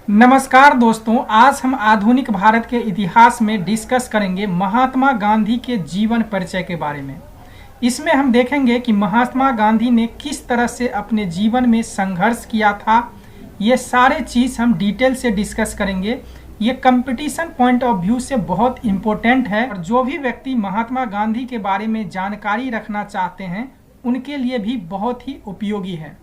नमस्कार दोस्तों, आज हम आधुनिक भारत के इतिहास में डिस्कस करेंगे महात्मा गांधी के जीवन परिचय के बारे में। इसमें हम देखेंगे कि महात्मा गांधी ने किस तरह से अपने जीवन में संघर्ष किया था। ये सारे चीज़ हम डिटेल से डिस्कस करेंगे। ये कंपटीशन पॉइंट ऑफ व्यू से बहुत इम्पोर्टेंट है और जो भी व्यक्ति महात्मा गांधी के बारे में जानकारी रखना चाहते हैं उनके लिए भी बहुत ही उपयोगी है।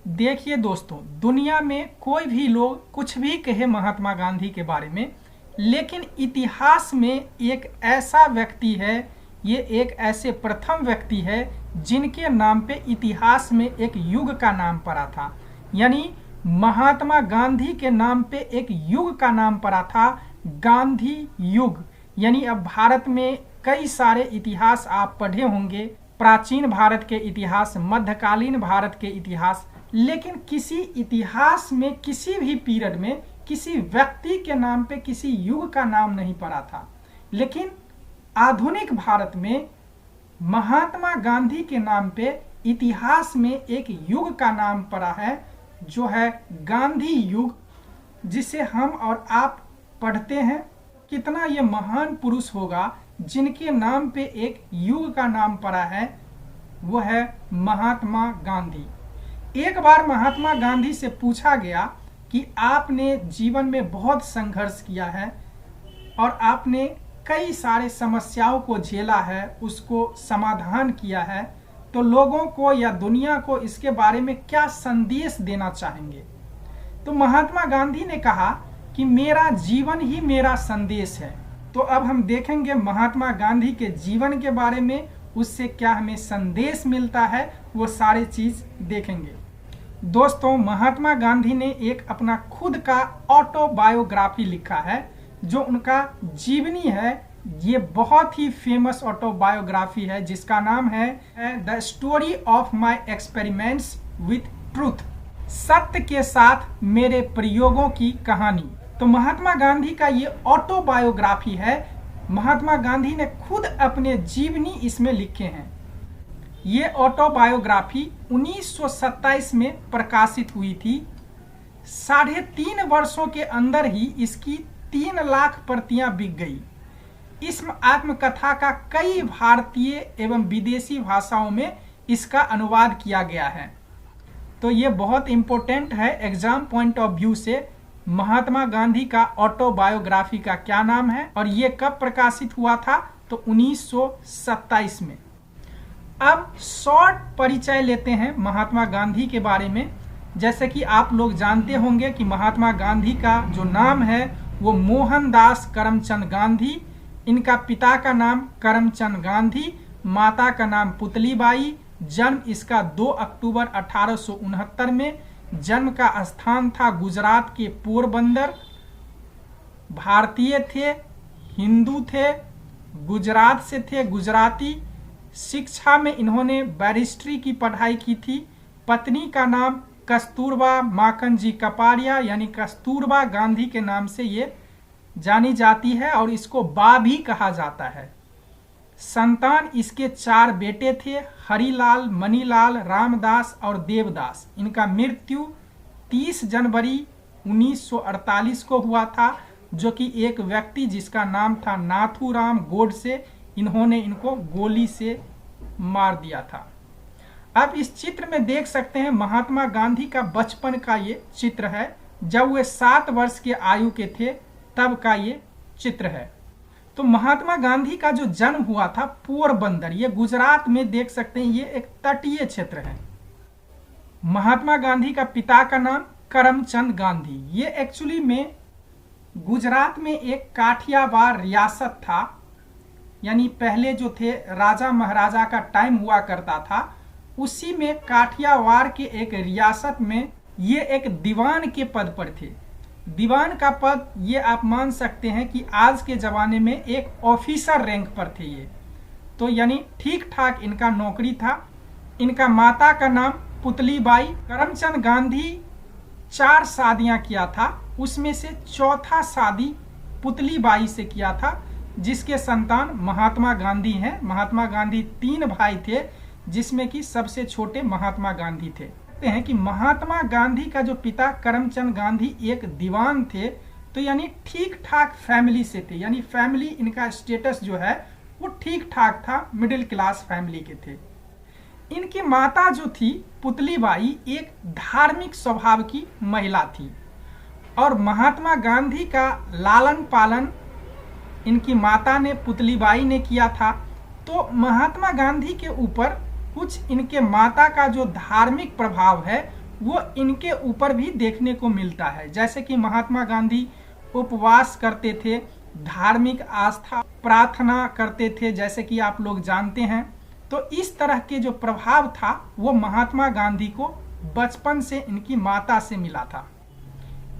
देखिए दोस्तों, दुनिया में कोई भी लोग कुछ भी कहे महात्मा गांधी के बारे में, लेकिन इतिहास में एक ऐसा व्यक्ति है, ये एक ऐसे प्रथम व्यक्ति है जिनके नाम पे इतिहास में एक युग का नाम पड़ा था। यानी महात्मा गांधी के नाम पे एक युग का नाम पड़ा था, गांधी युग। यानी अब भारत में कई सारे इतिहास आप पढ़े होंगे, प्राचीन भारत के इतिहास, मध्यकालीन भारत के इतिहास, लेकिन किसी इतिहास में किसी भी पीरियड में किसी व्यक्ति के नाम पे किसी युग का नाम नहीं पड़ा था। लेकिन आधुनिक भारत में महात्मा गांधी के नाम पे इतिहास में एक युग का नाम पड़ा है, जो है गांधी युग, जिसे हम और आप पढ़ते हैं। कितना ये महान पुरुष होगा जिनके नाम पे एक युग का नाम पड़ा है, वो है महात्मा गांधी। एक बार महात्मा गांधी से पूछा गया कि आपने जीवन में बहुत संघर्ष किया है और आपने कई सारे समस्याओं को झेला है, उसको समाधान किया है, तो लोगों को या दुनिया को इसके बारे में क्या संदेश देना चाहेंगे। तो महात्मा गांधी ने कहा कि मेरा जीवन ही मेरा संदेश है। तो अब हम देखेंगे महात्मा गांधी के जीवन के बारे में, उससे क्या हमें संदेश मिलता है, वो सारी चीज़ देखेंगे। दोस्तों, महात्मा गांधी ने एक अपना खुद का ऑटोबायोग्राफी लिखा है, जो उनका जीवनी है। ये बहुत ही फेमस ऑटोबायोग्राफी है जिसका नाम है the story of my experiments with truth, सत्य के साथ मेरे प्रयोगों की कहानी। तो महात्मा गांधी का ये ऑटोबायोग्राफी है। महात्मा गांधी ने खुद अपने जीवनी इसमें लिखे हैं। ये ऑटोबायोग्राफी 1927 में प्रकाशित हुई थी। 3.5 वर्षों के अंदर ही इसकी 3 लाख प्रतियां बिक गई। इस आत्मकथा का कई भारतीय एवं विदेशी भाषाओं में इसका अनुवाद किया गया है। तो ये बहुत इम्पोर्टेंट है एग्जाम पॉइंट ऑफ व्यू से। महात्मा गांधी का ऑटोबायोग्राफी का क्या नाम है और ये कब प्रकाशित हुआ था? तो 1927 में। अब शॉर्ट परिचय लेते हैं महात्मा गांधी के बारे में। जैसे कि आप लोग जानते होंगे कि महात्मा गांधी का जो नाम है वो मोहनदास करमचंद गांधी। इनका पिता का नाम करमचंद गांधी, माता का नाम पुतलीबाई। जन्म इसका 2 अक्टूबर 1869 में। जन्म का स्थान था गुजरात के पोरबंदर। भारतीय थे, हिंदू थे, गुजरात से थे, गुजराती। शिक्षा में इन्होंने बैरिस्ट्री की पढ़ाई की थी। पत्नी का नाम कस्तूरबा माखनजी कपाड़िया यानी कस्तूरबा गांधी के नाम से ये जानी जाती है और इसको बा भी कहा जाता है। संतान इसके 4 बेटे थे, हरिलाल, मनीलाल, रामदास और देवदास। इनका मृत्यु 30 जनवरी 1948 को हुआ था, जो कि एक व्यक्ति जिसका नाम था नाथूराम गोडसे, इन्होंने इनको गोली से मार दिया था। अब इस चित्र में देख सकते हैं महात्मा गांधी का बचपन का ये चित्र है। जब वे 7 वर्ष के आयु के थे तब का ये चित्र है। तो महात्मा गांधी का जो जन्म हुआ था पोरबंदर, ये गुजरात में देख सकते हैं, ये एक तटीय क्षेत्र है। महात्मा गांधी का पिता का नाम करमचंद गांधी। ये एक्चुअली में गुजरात में एक काठियावाड़ रियासत था। यानी पहले जो थे राजा महाराजा का टाइम हुआ करता था, उसी में काठियावाड़ के एक रियासत में ये एक दीवान के पद पर थे। दीवान का पद ये आप मान सकते हैं कि आज के ज़माने में एक ऑफिसर रैंक पर थे ये। तो यानी ठीक ठाक इनका नौकरी था। इनका माता का नाम पुतलीबाई। करमचंद गांधी 4 शादियां किया था, उसमें से चौथा शादी पुतलीबाई से किया था, जिसके संतान महात्मा गांधी हैं। महात्मा गांधी 3 भाई थे, जिसमें कि सबसे छोटे महात्मा गांधी थे। देखते हैं कि महात्मा गांधी का जो पिता करमचंद गांधी एक दीवान थे, तो यानी ठीक ठाक फैमिली से थे, यानी फैमिली इनका स्टेटस जो है वो ठीक ठाक था, मिडिल क्लास फैमिली के थे। इनकी माता जो थी पुतलीबाई एक धार्मिक स्वभाव की महिला थी और महात्मा गांधी का लालन पालन इनकी माता ने, पुतलीबाई ने किया था। तो महात्मा गांधी के ऊपर कुछ इनके माता का जो धार्मिक प्रभाव है वो इनके ऊपर भी देखने को मिलता है। जैसे कि महात्मा गांधी उपवास करते थे, धार्मिक आस्था प्रार्थना करते थे, जैसे कि आप लोग जानते हैं। तो इस तरह के जो प्रभाव था वो महात्मा गांधी को बचपन से इनकी माता से मिला था।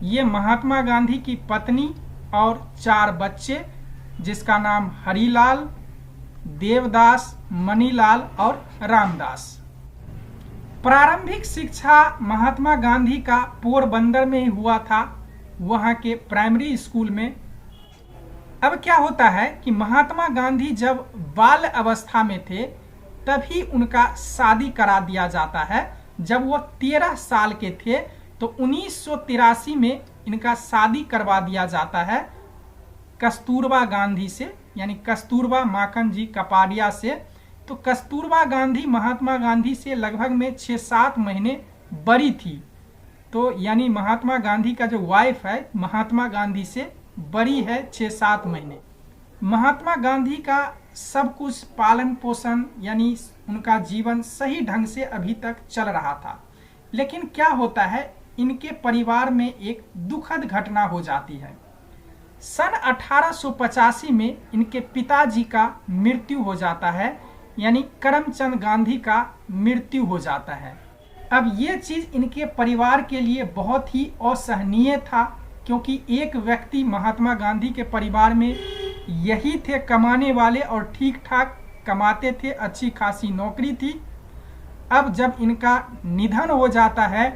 ये महात्मा गांधी की पत्नी और 4 बच्चे, जिसका नाम हरिलाल, देवदास, मनीलाल और रामदास। प्रारंभिक शिक्षा महात्मा गांधी का पोरबंदर में ही हुआ था, वहां के प्राइमरी स्कूल में। अब क्या होता है कि महात्मा गांधी जब बाल अवस्था में थे तभी उनका शादी करा दिया जाता है। जब वो 13 साल के थे तो 1983 में इनका शादी करवा दिया जाता है कस्तूरबा गांधी से, यानी कस्तूरबा माखन जी कपाडिया से। तो कस्तूरबा गांधी महात्मा गांधी से लगभग में 6-7 महीने बड़ी थी। तो यानी महात्मा गांधी का जो वाइफ है महात्मा गांधी से बड़ी है 6-7 महीने। महात्मा गांधी का सब कुछ पालन पोषण यानी उनका जीवन सही ढंग से अभी तक चल रहा था। लेकिन क्या होता है, इनके परिवार में एक दुखद घटना हो जाती है। सन 1885 में इनके पिताजी का मृत्यु हो जाता है, यानी करमचंद गांधी का मृत्यु हो जाता है। अब ये चीज इनके परिवार के लिए बहुत ही असहनीय था, क्योंकि एक व्यक्ति महात्मा गांधी के परिवार में यही थे कमाने वाले और ठीक ठाक कमाते थे, अच्छी खासी नौकरी थी। अब जब इनका निधन हो जाता है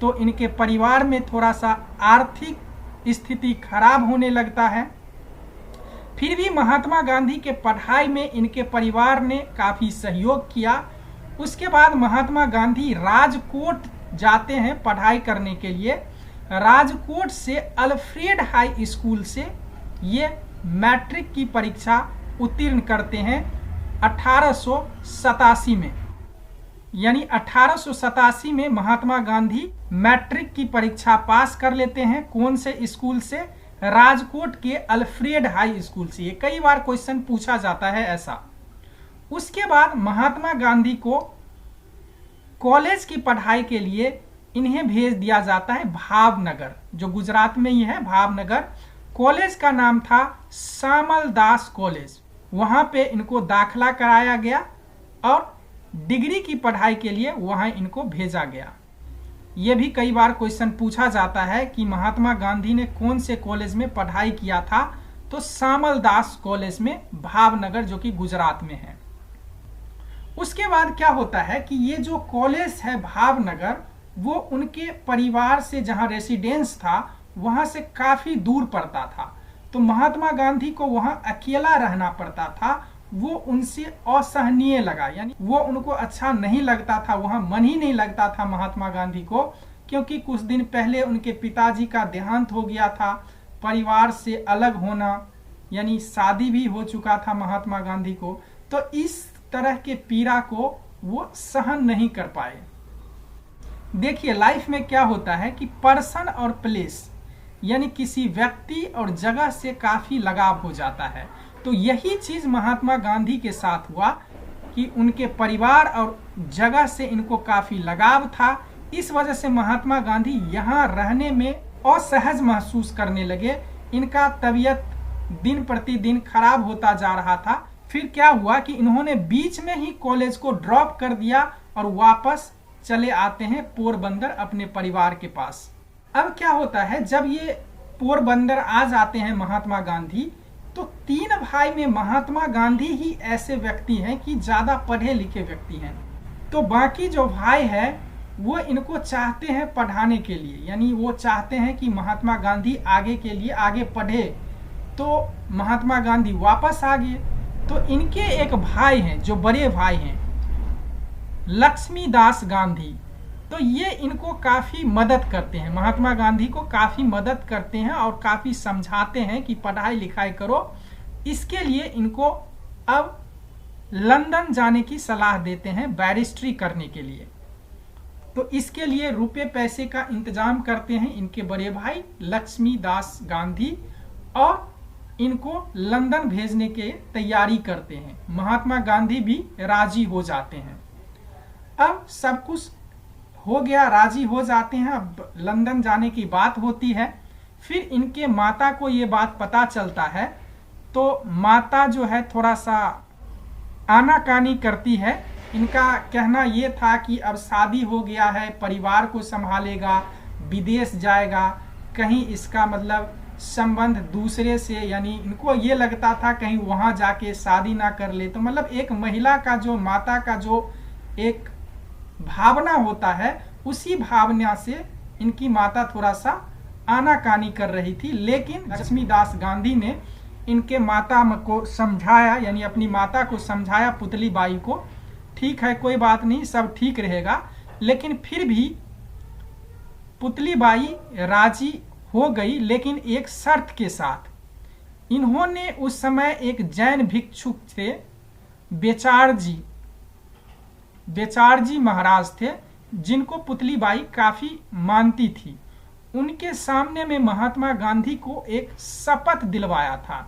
तो इनके परिवार में थोड़ा सा आर्थिक स्थिति खराब होने लगता है। फिर भी महात्मा गांधी के पढ़ाई में इनके परिवार ने काफी सहयोग किया। उसके बाद महात्मा गांधी राजकोट जाते हैं पढ़ाई करने के लिए। राजकोट से अल्फ्रेड हाई स्कूल से ये मैट्रिक की परीक्षा उत्तीर्ण करते हैं 1887 में। यानी 1887 में महात्मा गांधी मैट्रिक की परीक्षा पास कर लेते हैं। कौन से स्कूल से? राजकोट के अल्फ्रेड हाई स्कूल से। ये कई बार क्वेश्चन पूछा जाता है ऐसा। उसके बाद महात्मा गांधी को कॉलेज की पढ़ाई के लिए इन्हें भेज दिया जाता है भावनगर, जो गुजरात में ही है भावनगर। कॉलेज का नाम था श्यामल दास कॉलेज। वहां पे इनको दाखला कराया गया और डिग्री की पढ़ाई के लिए वहां इनको भेजा गया। यह भी कई बार क्वेश्चन पूछा जाता है कि महात्मा गांधी ने कौन से कॉलेज में पढ़ाई किया था, तो श्यामल दास कॉलेज में भावनगर, जो कि गुजरात में है। उसके बाद क्या होता है कि ये जो कॉलेज है भावनगर, वो उनके परिवार से जहां रेसिडेंस था वहां से काफी दूर पड़ता था। तो महात्मा गांधी को वहां अकेला रहना पड़ता था। वो उनसे असहनीय लगा, यानी वो उनको अच्छा नहीं लगता था, वहां मन ही नहीं लगता था महात्मा गांधी को, क्योंकि कुछ दिन पहले उनके पिताजी का देहांत हो गया था। परिवार से अलग होना, यानी शादी भी हो चुका था महात्मा गांधी को। तो इस तरह के पीड़ा को वो सहन नहीं कर पाए। देखिए लाइफ में क्या होता है कि पर्सन और प्लेस, यानी किसी व्यक्ति और जगह से काफी लगाव हो जाता है। तो यही चीज महात्मा गांधी के साथ हुआ कि उनके परिवार और जगह से इनको काफी लगाव था। इस वजह से महात्मा गांधी यहाँ रहने में असहज महसूस करने लगे। इनका तबीयत दिन प्रतिदिन खराब होता जा रहा था। फिर क्या हुआ कि इन्होंने बीच में ही कॉलेज को ड्रॉप कर दिया और वापस चले आते हैं पोरबंदर अपने परिवार के पास। अब क्या होता है, जब ये पोरबंदर आ जाते हैं महात्मा गांधी, तो 3 भाई में महात्मा गांधी ही ऐसे व्यक्ति हैं कि ज्यादा पढ़े लिखे व्यक्ति हैं। तो बाकी जो भाई है वो इनको चाहते हैं पढ़ाने के लिए, यानी वो चाहते हैं कि महात्मा गांधी आगे के लिए आगे पढ़े। तो महात्मा गांधी वापस आ गए। तो इनके एक भाई हैं, जो बड़े भाई हैं लक्ष्मीदास गांधी, तो ये इनको काफ़ी मदद करते हैं, महात्मा गांधी को काफ़ी मदद करते हैं और काफ़ी समझाते हैं कि पढ़ाई लिखाई करो। इसके लिए इनको अब लंदन जाने की सलाह देते हैं बैरिस्ट्री करने के लिए। तो इसके लिए रुपए पैसे का इंतजाम करते हैं इनके बड़े भाई लक्ष्मीदास गांधी और इनको लंदन भेजने के तैयारी करते हैं। महात्मा गांधी भी राजी हो जाते हैं। अब सब कुछ हो गया, राजी हो जाते हैं। अब लंदन जाने की बात होती है। फिर इनके माता को ये बात पता चलता है, तो माता जो है थोड़ा सा आनाकानी करती है। इनका कहना ये था कि अब शादी हो गया है, परिवार को संभालेगा, विदेश जाएगा, कहीं इसका मतलब संबंध दूसरे से, यानी इनको ये लगता था कहीं वहाँ जाके शादी ना कर ले। तो मतलब एक महिला का जो, माता का जो एक भावना होता है, उसी भावना से इनकी माता थोड़ा सा आनाकानी कर रही थी। लेकिन लक्ष्मीदास गांधी ने इनके माता को समझाया, यानी अपनी माता को समझाया, पुतली बाई को, ठीक है कोई बात नहीं, सब ठीक रहेगा। लेकिन फिर भी पुतली बाई राजी हो गई, लेकिन एक शर्त के साथ। इन्होंने उस समय एक जैन भिक्षुक थे, बेचारजी महाराज थे, जिनको पुतली बाई काफी मानती थी। उनके सामने में महात्मा गांधी को एक शपथ दिलवाया था,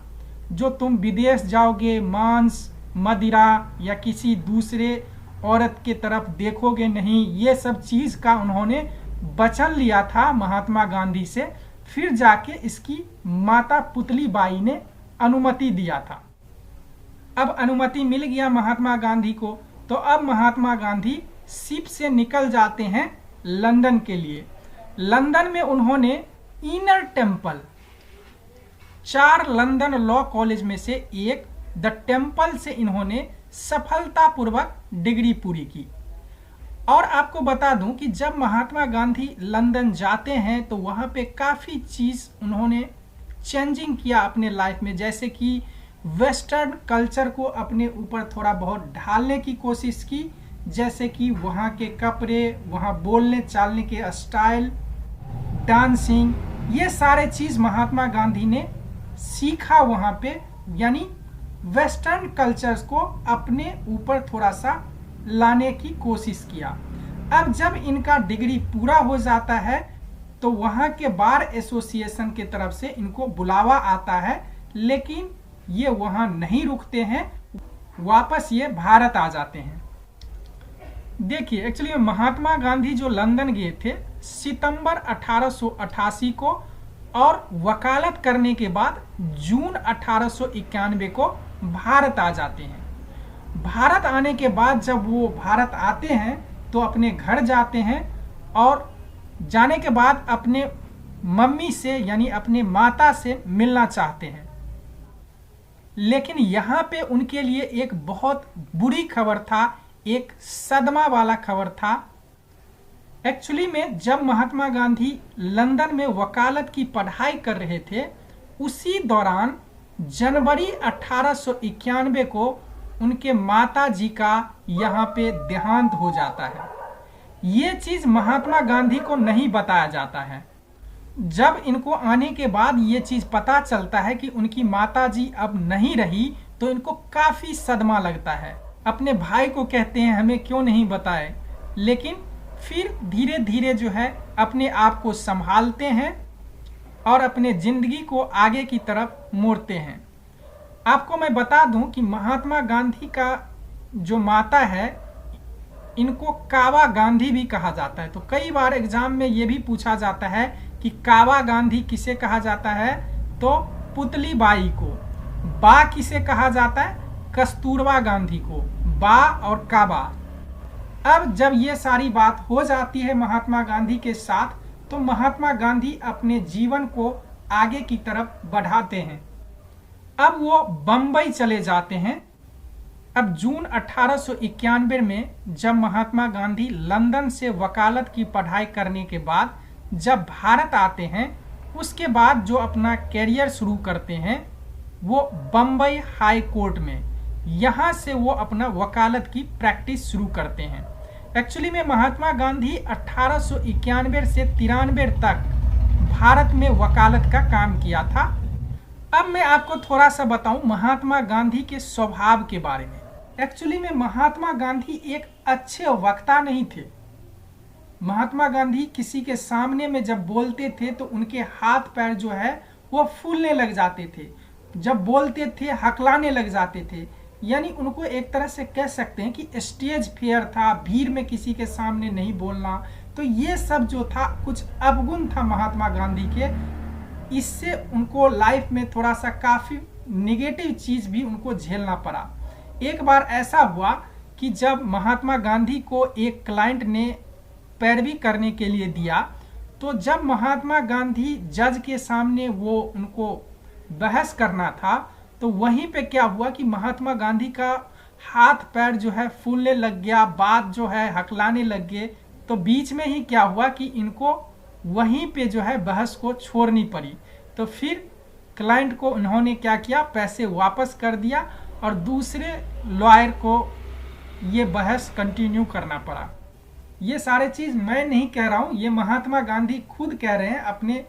जो तुम विदेश जाओगे मांस मदिरा या किसी दूसरे औरत के तरफ देखोगे नहीं, ये सब चीज का उन्होंने वचन लिया था महात्मा गांधी से। फिर जाके इसकी माता पुतली बाई ने अनुमति दिया था। अब अनुमति मिल गया महात्मा गांधी को, तो अब महात्मा गांधी शिप से निकल जाते हैं लंदन के लिए। लंदन में उन्होंने inner temple, 4 London law college में से एक द टेम्पल से इन्होंने सफलतापूर्वक डिग्री पूरी की। और आपको बता दूं कि जब महात्मा गांधी लंदन जाते हैं तो वहाँ पे काफ़ी चीज़ उन्होंने चेंजिंग किया अपने लाइफ में, जैसे कि वेस्टर्न कल्चर को अपने ऊपर थोड़ा बहुत ढालने की कोशिश की, जैसे कि वहाँ के कपड़े, वहाँ बोलने चालने के स्टाइल, डांसिंग, ये सारे चीज़ महात्मा गांधी ने सीखा वहाँ पे, यानी वेस्टर्न कल्चर्स को अपने ऊपर थोड़ा सा लाने की कोशिश किया। अब जब इनका डिग्री पूरा हो जाता है तो वहाँ के बार एसोसिएशन के तरफ से इनको बुलावा आता है, लेकिन ये वहाँ नहीं रुकते हैं, वापस ये भारत आ जाते हैं। देखिए एक्चुअली महात्मा गांधी जो लंदन गए थे सितंबर 1888 को, और वकालत करने के बाद जून 1891 को भारत आ जाते हैं। भारत आने के बाद जब वो भारत आते हैं तो अपने घर जाते हैं, और जाने के बाद अपने मम्मी से यानी अपने माता से मिलना चाहते हैं। लेकिन यहाँ पे उनके लिए एक बहुत बुरी खबर था, एक सदमा वाला खबर था। एक्चुअली में जब महात्मा गांधी लंदन में वकालत की पढ़ाई कर रहे थे, उसी दौरान जनवरी 1891 को उनके माता जी का यहाँ पे देहांत हो जाता है। ये चीज महात्मा गांधी को नहीं बताया जाता है। जब इनको आने के बाद ये चीज पता चलता है कि उनकी माता जी अब नहीं रही, तो इनको काफी सदमा लगता है। अपने भाई को कहते हैं हमें क्यों नहीं बताए, लेकिन फिर धीरे धीरे जो है अपने आप को संभालते हैं और अपने जिंदगी को आगे की तरफ मोड़ते हैं। आपको मैं बता दूं कि महात्मा गांधी का जो माता है, इनको कावा गांधी भी कहा जाता है। तो कई बार एग्जाम में ये भी पूछा जाता है कि कावा गांधी किसे कहा जाता है, तो पुतली बाई को। बा किसे कहा जाता है, कस्तूरबा गांधी को। बा और काबा। अब जब ये सारी बात हो जाती है महात्मा गांधी के साथ, तो महात्मा गांधी अपने जीवन को आगे की तरफ बढ़ाते हैं। अब वो बंबई चले जाते हैं। अब जून 1891 में जब महात्मा गांधी लंदन से वकालत की पढ़ाई करने के बाद जब भारत आते हैं, उसके बाद जो अपना कैरियर शुरू करते हैं वो बंबई हाई कोर्ट में। यहाँ से वो अपना वकालत की प्रैक्टिस शुरू करते हैं। एक्चुअली में महात्मा गांधी 1891 से 93 तक भारत में वकालत का काम किया था। अब मैं आपको थोड़ा सा बताऊं महात्मा गांधी के स्वभाव के बारे में। एक्चुअली में महात्मा गांधी एक अच्छे वक्ता नहीं थे। महात्मा गांधी किसी के सामने में जब बोलते थे तो उनके हाथ पैर जो है वो फूलने लग जाते थे, जब बोलते थे हकलाने लग जाते थे। यानी उनको एक तरह से कह सकते हैं कि स्टेज फियर था, भीड़ में किसी के सामने नहीं बोलना। तो ये सब जो था कुछ अवगुण था महात्मा गांधी के। इससे उनको लाइफ में थोड़ा सा काफ़ी निगेटिव चीज़ भी उनको झेलना पड़ा। एक बार ऐसा हुआ कि जब महात्मा गांधी को एक क्लाइंट ने पैरवी करने के लिए दिया, तो जब महात्मा गांधी जज के सामने वो उनको बहस करना था, तो वहीं पे क्या हुआ कि महात्मा गांधी का हाथ पैर जो है फूलने लग गया, बात जो है हकलाने लग गए। तो बीच में ही क्या हुआ कि इनको वहीं पे जो है बहस को छोड़नी पड़ी। तो फिर क्लाइंट को उन्होंने क्या किया, पैसे वापस कर दिया और दूसरे लॉयर को ये बहस कंटिन्यू करना पड़ा। ये सारे चीज़ मैं नहीं कह रहा हूँ, ये महात्मा गांधी खुद कह रहे हैं अपने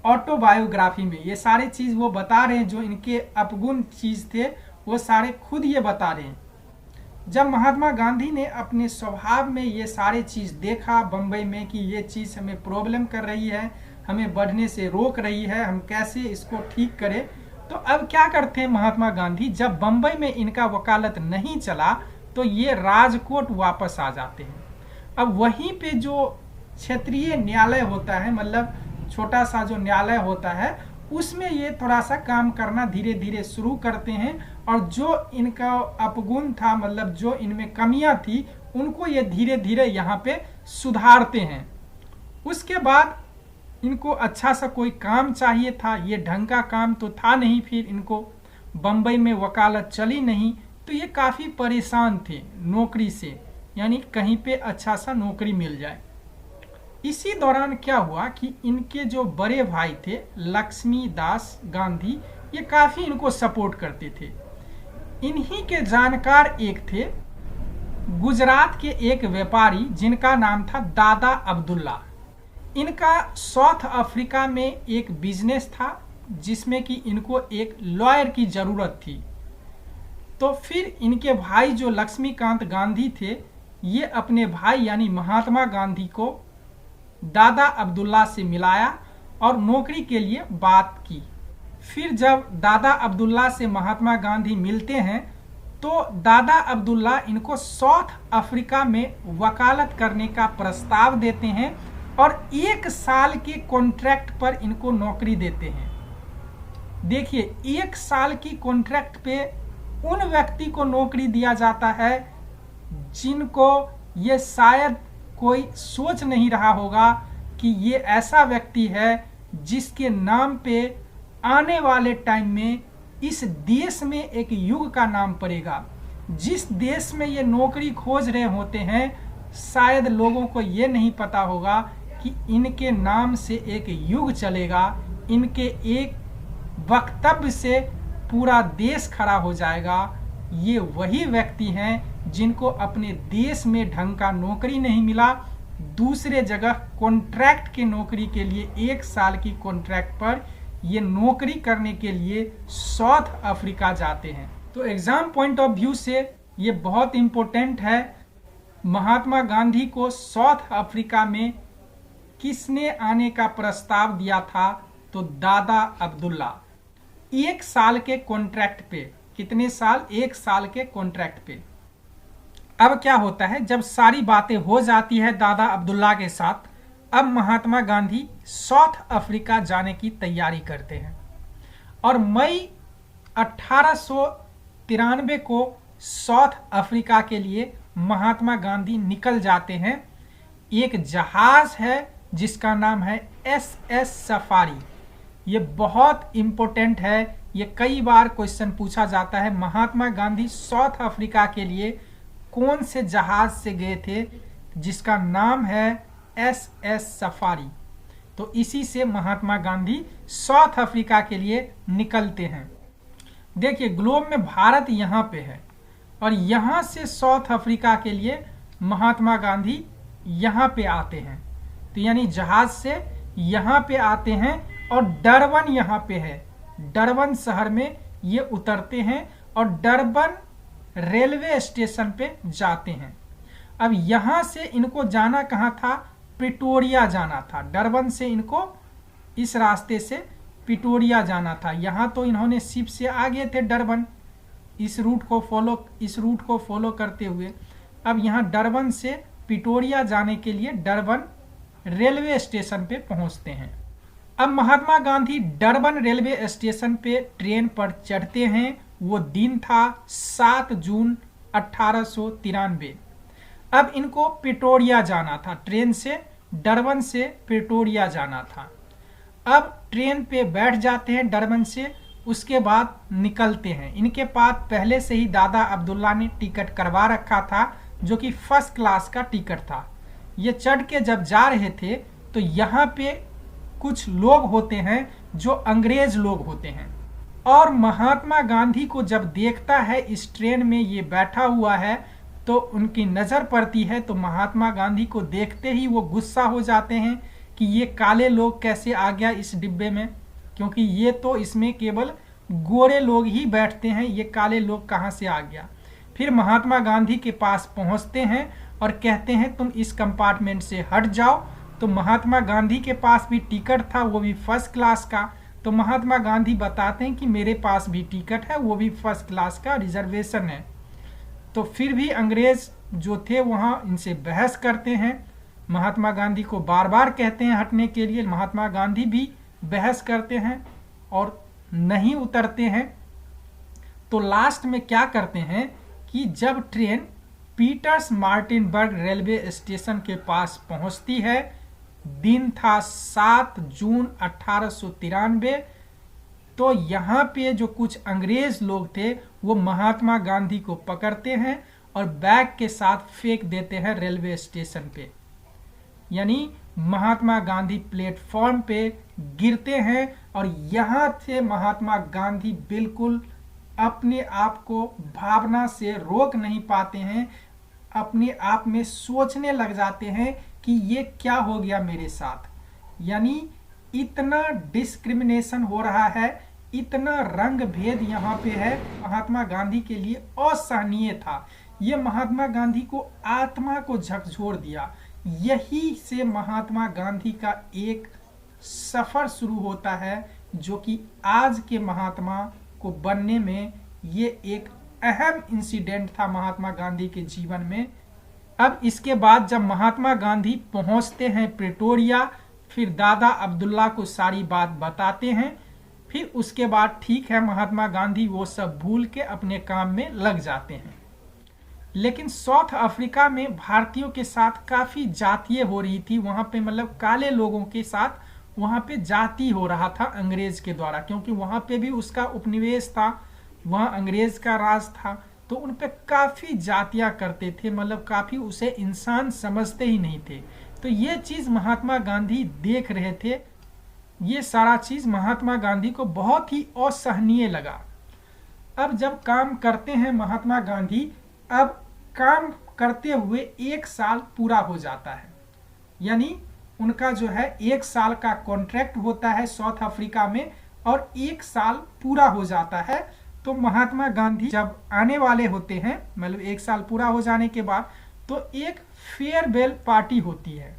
ऑटोबायोग्राफी में। ये सारे चीज़ वो बता रहे हैं, जो इनके अपगुण चीज़ थे वो सारे खुद ये बता रहे हैं। जब महात्मा गांधी ने अपने स्वभाव में ये सारे चीज़ देखा बम्बई में कि ये चीज़ हमें प्रॉब्लम कर रही है, हमें बढ़ने से रोक रही है, हम कैसे इसको ठीक करें, तो अब क्या करते हैं महात्मा गांधी, जब बम्बई में इनका वकालत नहीं चला तो ये राजकोट वापस आ जाते हैं। अब वहीं पे जो क्षेत्रीय न्यायालय होता है, मतलब छोटा सा जो न्यायालय होता है, उसमें ये थोड़ा सा काम करना धीरे धीरे शुरू करते हैं और जो इनका अपगुण था, मतलब जो इनमें कमियां थी, उनको ये धीरे धीरे यहाँ पे सुधारते हैं। उसके बाद इनको अच्छा सा कोई काम चाहिए था, ये ढंग का काम तो था नहीं, फिर इनको बम्बई में वकालत चली नहीं, तो ये काफ़ी परेशान थे नौकरी से, यानी कहीं पे अच्छा सा नौकरी मिल जाए। इसी दौरान क्या हुआ कि इनके जो बड़े भाई थे लक्ष्मी दास गांधी, ये काफ़ी इनको सपोर्ट करते थे। इन्हीं के जानकार एक थे गुजरात के एक व्यापारी जिनका नाम था दादा अब्दुल्ला। इनका साउथ अफ्रीका में एक बिजनेस था जिसमें कि इनको एक लॉयर की ज़रूरत थी। तो फिर इनके भाई जो लक्ष्मीकांत गांधी थे, ये अपने भाई यानी महात्मा गांधी को दादा अब्दुल्ला से मिलाया और नौकरी के लिए बात की। फिर जब दादा अब्दुल्ला से महात्मा गांधी मिलते हैं तो दादा अब्दुल्ला इनको साउथ अफ्रीका में वकालत करने का प्रस्ताव देते हैं और 1 साल के कॉन्ट्रैक्ट पर इनको नौकरी देते हैं। देखिए, 1 साल की कॉन्ट्रैक्ट पे उन व्यक्ति को नौकरी दिया जाता है जिनको ये शायद कोई सोच नहीं रहा होगा कि ये ऐसा व्यक्ति है जिसके नाम पे आने वाले टाइम में इस देश में एक युग का नाम पड़ेगा। जिस देश में ये नौकरी खोज रहे होते हैं, शायद लोगों को ये नहीं पता होगा कि इनके नाम से एक युग चलेगा, इनके एक वक्तव्य से पूरा देश खड़ा हो जाएगा। ये वही व्यक्ति हैं जिनको अपने देश में ढंग का नौकरी नहीं मिला, दूसरे जगह कॉन्ट्रैक्ट के नौकरी के लिए 1 साल की कॉन्ट्रैक्ट पर ये नौकरी करने के लिए साउथ अफ्रीका जाते हैं। तो एग्जाम पॉइंट ऑफ व्यू से ये बहुत इम्पोर्टेंट है। महात्मा गांधी को साउथ अफ्रीका में किसने आने का प्रस्ताव दिया था? तो दादा अब्दुल्ला। 1 साल के कॉन्ट्रैक्ट पे। कितने साल? 1 साल के कॉन्ट्रैक्ट पे। अब क्या होता है, जब सारी बातें हो जाती है दादा अब्दुल्ला के साथ, अब महात्मा गांधी साउथ अफ्रीका जाने की तैयारी करते हैं और मई 1893 को साउथ अफ्रीका के लिए महात्मा गांधी निकल जाते हैं। एक जहाज है जिसका नाम है SS सफारी। ये बहुत इम्पोर्टेंट है, ये कई बार क्वेश्चन पूछा जाता है। महात्मा गांधी साउथ अफ्रीका के लिए कौन से जहाज से गए थे जिसका नाम है SS सफारी? तो इसी से महात्मा गांधी साउथ अफ्रीका के लिए निकलते हैं। देखिए, ग्लोब में भारत यहाँ पे है और यहाँ से साउथ अफ्रीका के लिए महात्मा गांधी यहाँ पे आते हैं। तो यानी जहाज से यहाँ पे आते हैं और डरबन यहाँ पे है, डरबन शहर में ये उतरते हैं और डरबन रेलवे स्टेशन पे जाते हैं। अब यहाँ से इनको जाना कहाँ था? प्रिटोरिया जाना था। डरबन से इनको इस रास्ते से प्रिटोरिया जाना था। यहाँ तो इन्होंने शिप से आ गए थे डरबन, इस रूट को फॉलो करते हुए। अब यहाँ डरबन से प्रिटोरिया जाने के लिए डरबन रेलवे स्टेशन पे पहुँचते हैं। अब Mahatma Gandhi Durban railway station पे ट्रेन पर चढ़ते हैं। वो दिन था 7 जून 1893। अब इनको प्रिटोरिया जाना था, ट्रेन से डरबन से प्रिटोरिया जाना था। अब ट्रेन पे बैठ जाते हैं डरबन से, उसके बाद निकलते हैं। इनके पास पहले से ही दादा अब्दुल्ला ने टिकट करवा रखा था, जो कि फर्स्ट क्लास का टिकट था। ये चढ़ के जब जा रहे थे तो यहाँ पे कुछ लोग होते हैं जो अंग्रेज लोग होते हैं, और महात्मा गांधी को जब देखता है इस ट्रेन में ये बैठा हुआ है तो उनकी नज़र पड़ती है। तो महात्मा गांधी को देखते ही वो गुस्सा हो जाते हैं कि ये काले लोग कैसे आ गया इस डिब्बे में, क्योंकि ये तो इसमें केवल गोरे लोग ही बैठते हैं, ये काले लोग कहाँ से आ गया। फिर महात्मा गांधी के पास पहुँचते हैं और कहते हैं तुम इस कंपार्टमेंट से हट जाओ। तो महात्मा गांधी के पास भी टिकट था, वो भी फर्स्ट क्लास का। तो महात्मा गांधी बताते हैं कि मेरे पास भी टिकट है, वो भी फर्स्ट क्लास का, रिजर्वेशन है। तो फिर भी अंग्रेज जो थे वहाँ इनसे बहस करते हैं, महात्मा गांधी को बार बार कहते हैं हटने के लिए। महात्मा गांधी भी बहस करते हैं और नहीं उतरते हैं। तो लास्ट में क्या करते हैं कि जब ट्रेन पीटर्स मार्टिनबर्ग रेलवे स्टेशन के पास पहुंचती है, दिन था 7 जून 1893। तो यहाँ पे जो कुछ अंग्रेज लोग थे वो महात्मा गांधी को पकड़ते हैं और बैग के साथ फेंक देते हैं रेलवे स्टेशन पे। यानी महात्मा गांधी प्लेटफॉर्म पे गिरते हैं और यहाँ से महात्मा गांधी बिल्कुल अपने आप को भावना से रोक नहीं पाते हैं, अपने आप में सोचने लग जाते हैं कि ये क्या हो गया मेरे साथ। यानी इतना डिस्क्रिमिनेशन हो रहा है, इतना रंग भेद यहाँ पे है, महात्मा गांधी के लिए असहनीय था। ये महात्मा गांधी को आत्मा को झकझोर दिया। यही से महात्मा गांधी का एक सफर शुरू होता है, जो कि आज के महात्मा को बनने में ये एक अहम इंसिडेंट था महात्मा गांधी के जीवन में। अब इसके बाद जब महात्मा गांधी पहुंचते हैं प्रिटोरिया, फिर दादा अब्दुल्ला को सारी बात बताते हैं। फिर उसके बाद ठीक है, महात्मा गांधी वो सब भूल के अपने काम में लग जाते हैं। लेकिन साउथ अफ्रीका में भारतीयों के साथ काफ़ी जातीय हो रही थी। वहाँ पे मतलब काले लोगों के साथ वहाँ पे जाति हो रहा था अंग्रेज के द्वारा, क्योंकि वहाँ पे भी उसका उपनिवेश था, वहाँ अंग्रेज का राज था। तो उन पे काफ़ी जातियाँ करते थे, मतलब काफ़ी उसे इंसान समझते ही नहीं थे। तो ये चीज़ महात्मा गांधी देख रहे थे। ये सारा चीज़ महात्मा गांधी को बहुत ही असहनीय लगा। अब जब काम करते हैं महात्मा गांधी, अब काम करते हुए 1 साल पूरा हो जाता है। यानी उनका जो है 1 साल का कॉन्ट्रैक्ट होता है साउथ अफ्रीका में, और 1 साल पूरा हो जाता है। तो महात्मा गांधी जब आने वाले होते हैं, मतलब 1 साल पूरा हो जाने के बाद, तो एक फेयरवेल पार्टी होती है।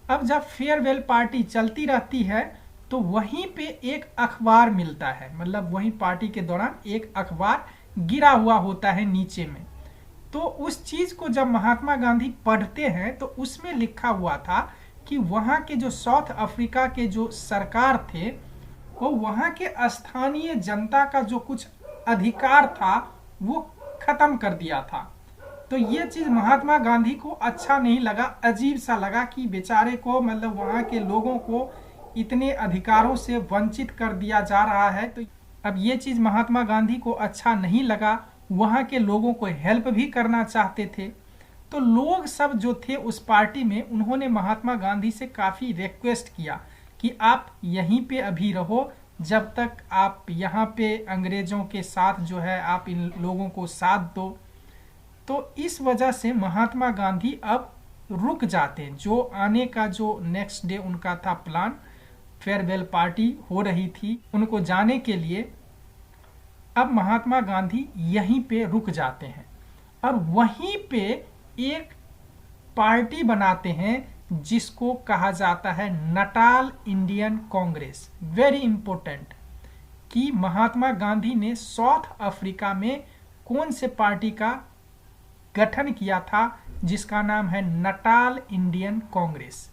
अब जब फेयरवेल पार्टी चलती रहती है तो वहीं पे एक अखबार मिलता है, मतलब वहीं पार्टी के दौरान एक अखबार गिरा हुआ होता है नीचे में। तो उस चीज को जब महात्मा गांधी पढ़ते हैं तो उसमें लिखा हुआ था कि वहाँ के जो साउथ अफ्रीका के जो सरकार थे, वो वहाँ के स्थानीय जनता का जो कुछ अधिकार था वो खत्म कर दिया था। तो ये चीज महात्मा गांधी को अच्छा नहीं लगा, अजीब सा लगा कि बेचारे को, मतलब वहाँ के लोगों को इतने अधिकारों से वंचित कर दिया जा रहा है। तो अब ये चीज महात्मा गांधी को अच्छा नहीं लगा। वहाँ के लोगों को हेल्प भी करना चाहते थे। तो लोग सब जो थे उस पार्टी में, उन्होंने महात्मा गांधी से काफ़ी रिक्वेस्ट किया कि आप यहीं पे अभी रहो, जब तक आप यहाँ पे अंग्रेज़ों के साथ जो है आप इन लोगों को साथ दो। तो इस वजह से महात्मा गांधी अब रुक जाते हैं। जो आने का जो नेक्स्ट डे उनका था प्लान, फेयरवेल पार्टी हो रही थी, उनको जाने के लिए अब महात्मा गांधी यहीं पे रुक जाते हैं और वहीं पे एक पार्टी बनाते हैं जिसको कहा जाता है Natal Indian Congress. Very important कि महात्मा गांधी ने साउथ अफ्रीका में कौन से पार्टी का गठन किया था जिसका नाम है नटाल इंडियन कांग्रेस।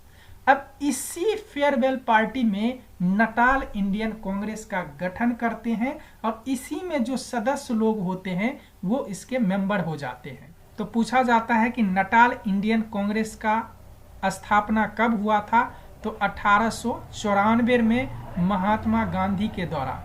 अब इसी फेयरवेल पार्टी में नटाल इंडियन कांग्रेस का गठन करते हैं और इसी में जो सदस्य लोग होते हैं वो इसके मेंबर हो जाते हैं। तो पूछा जाता है कि नटाल इंडियन कांग्रेस का स्थापना कब हुआ था, तो 1894 में महात्मा गांधी के द्वारा।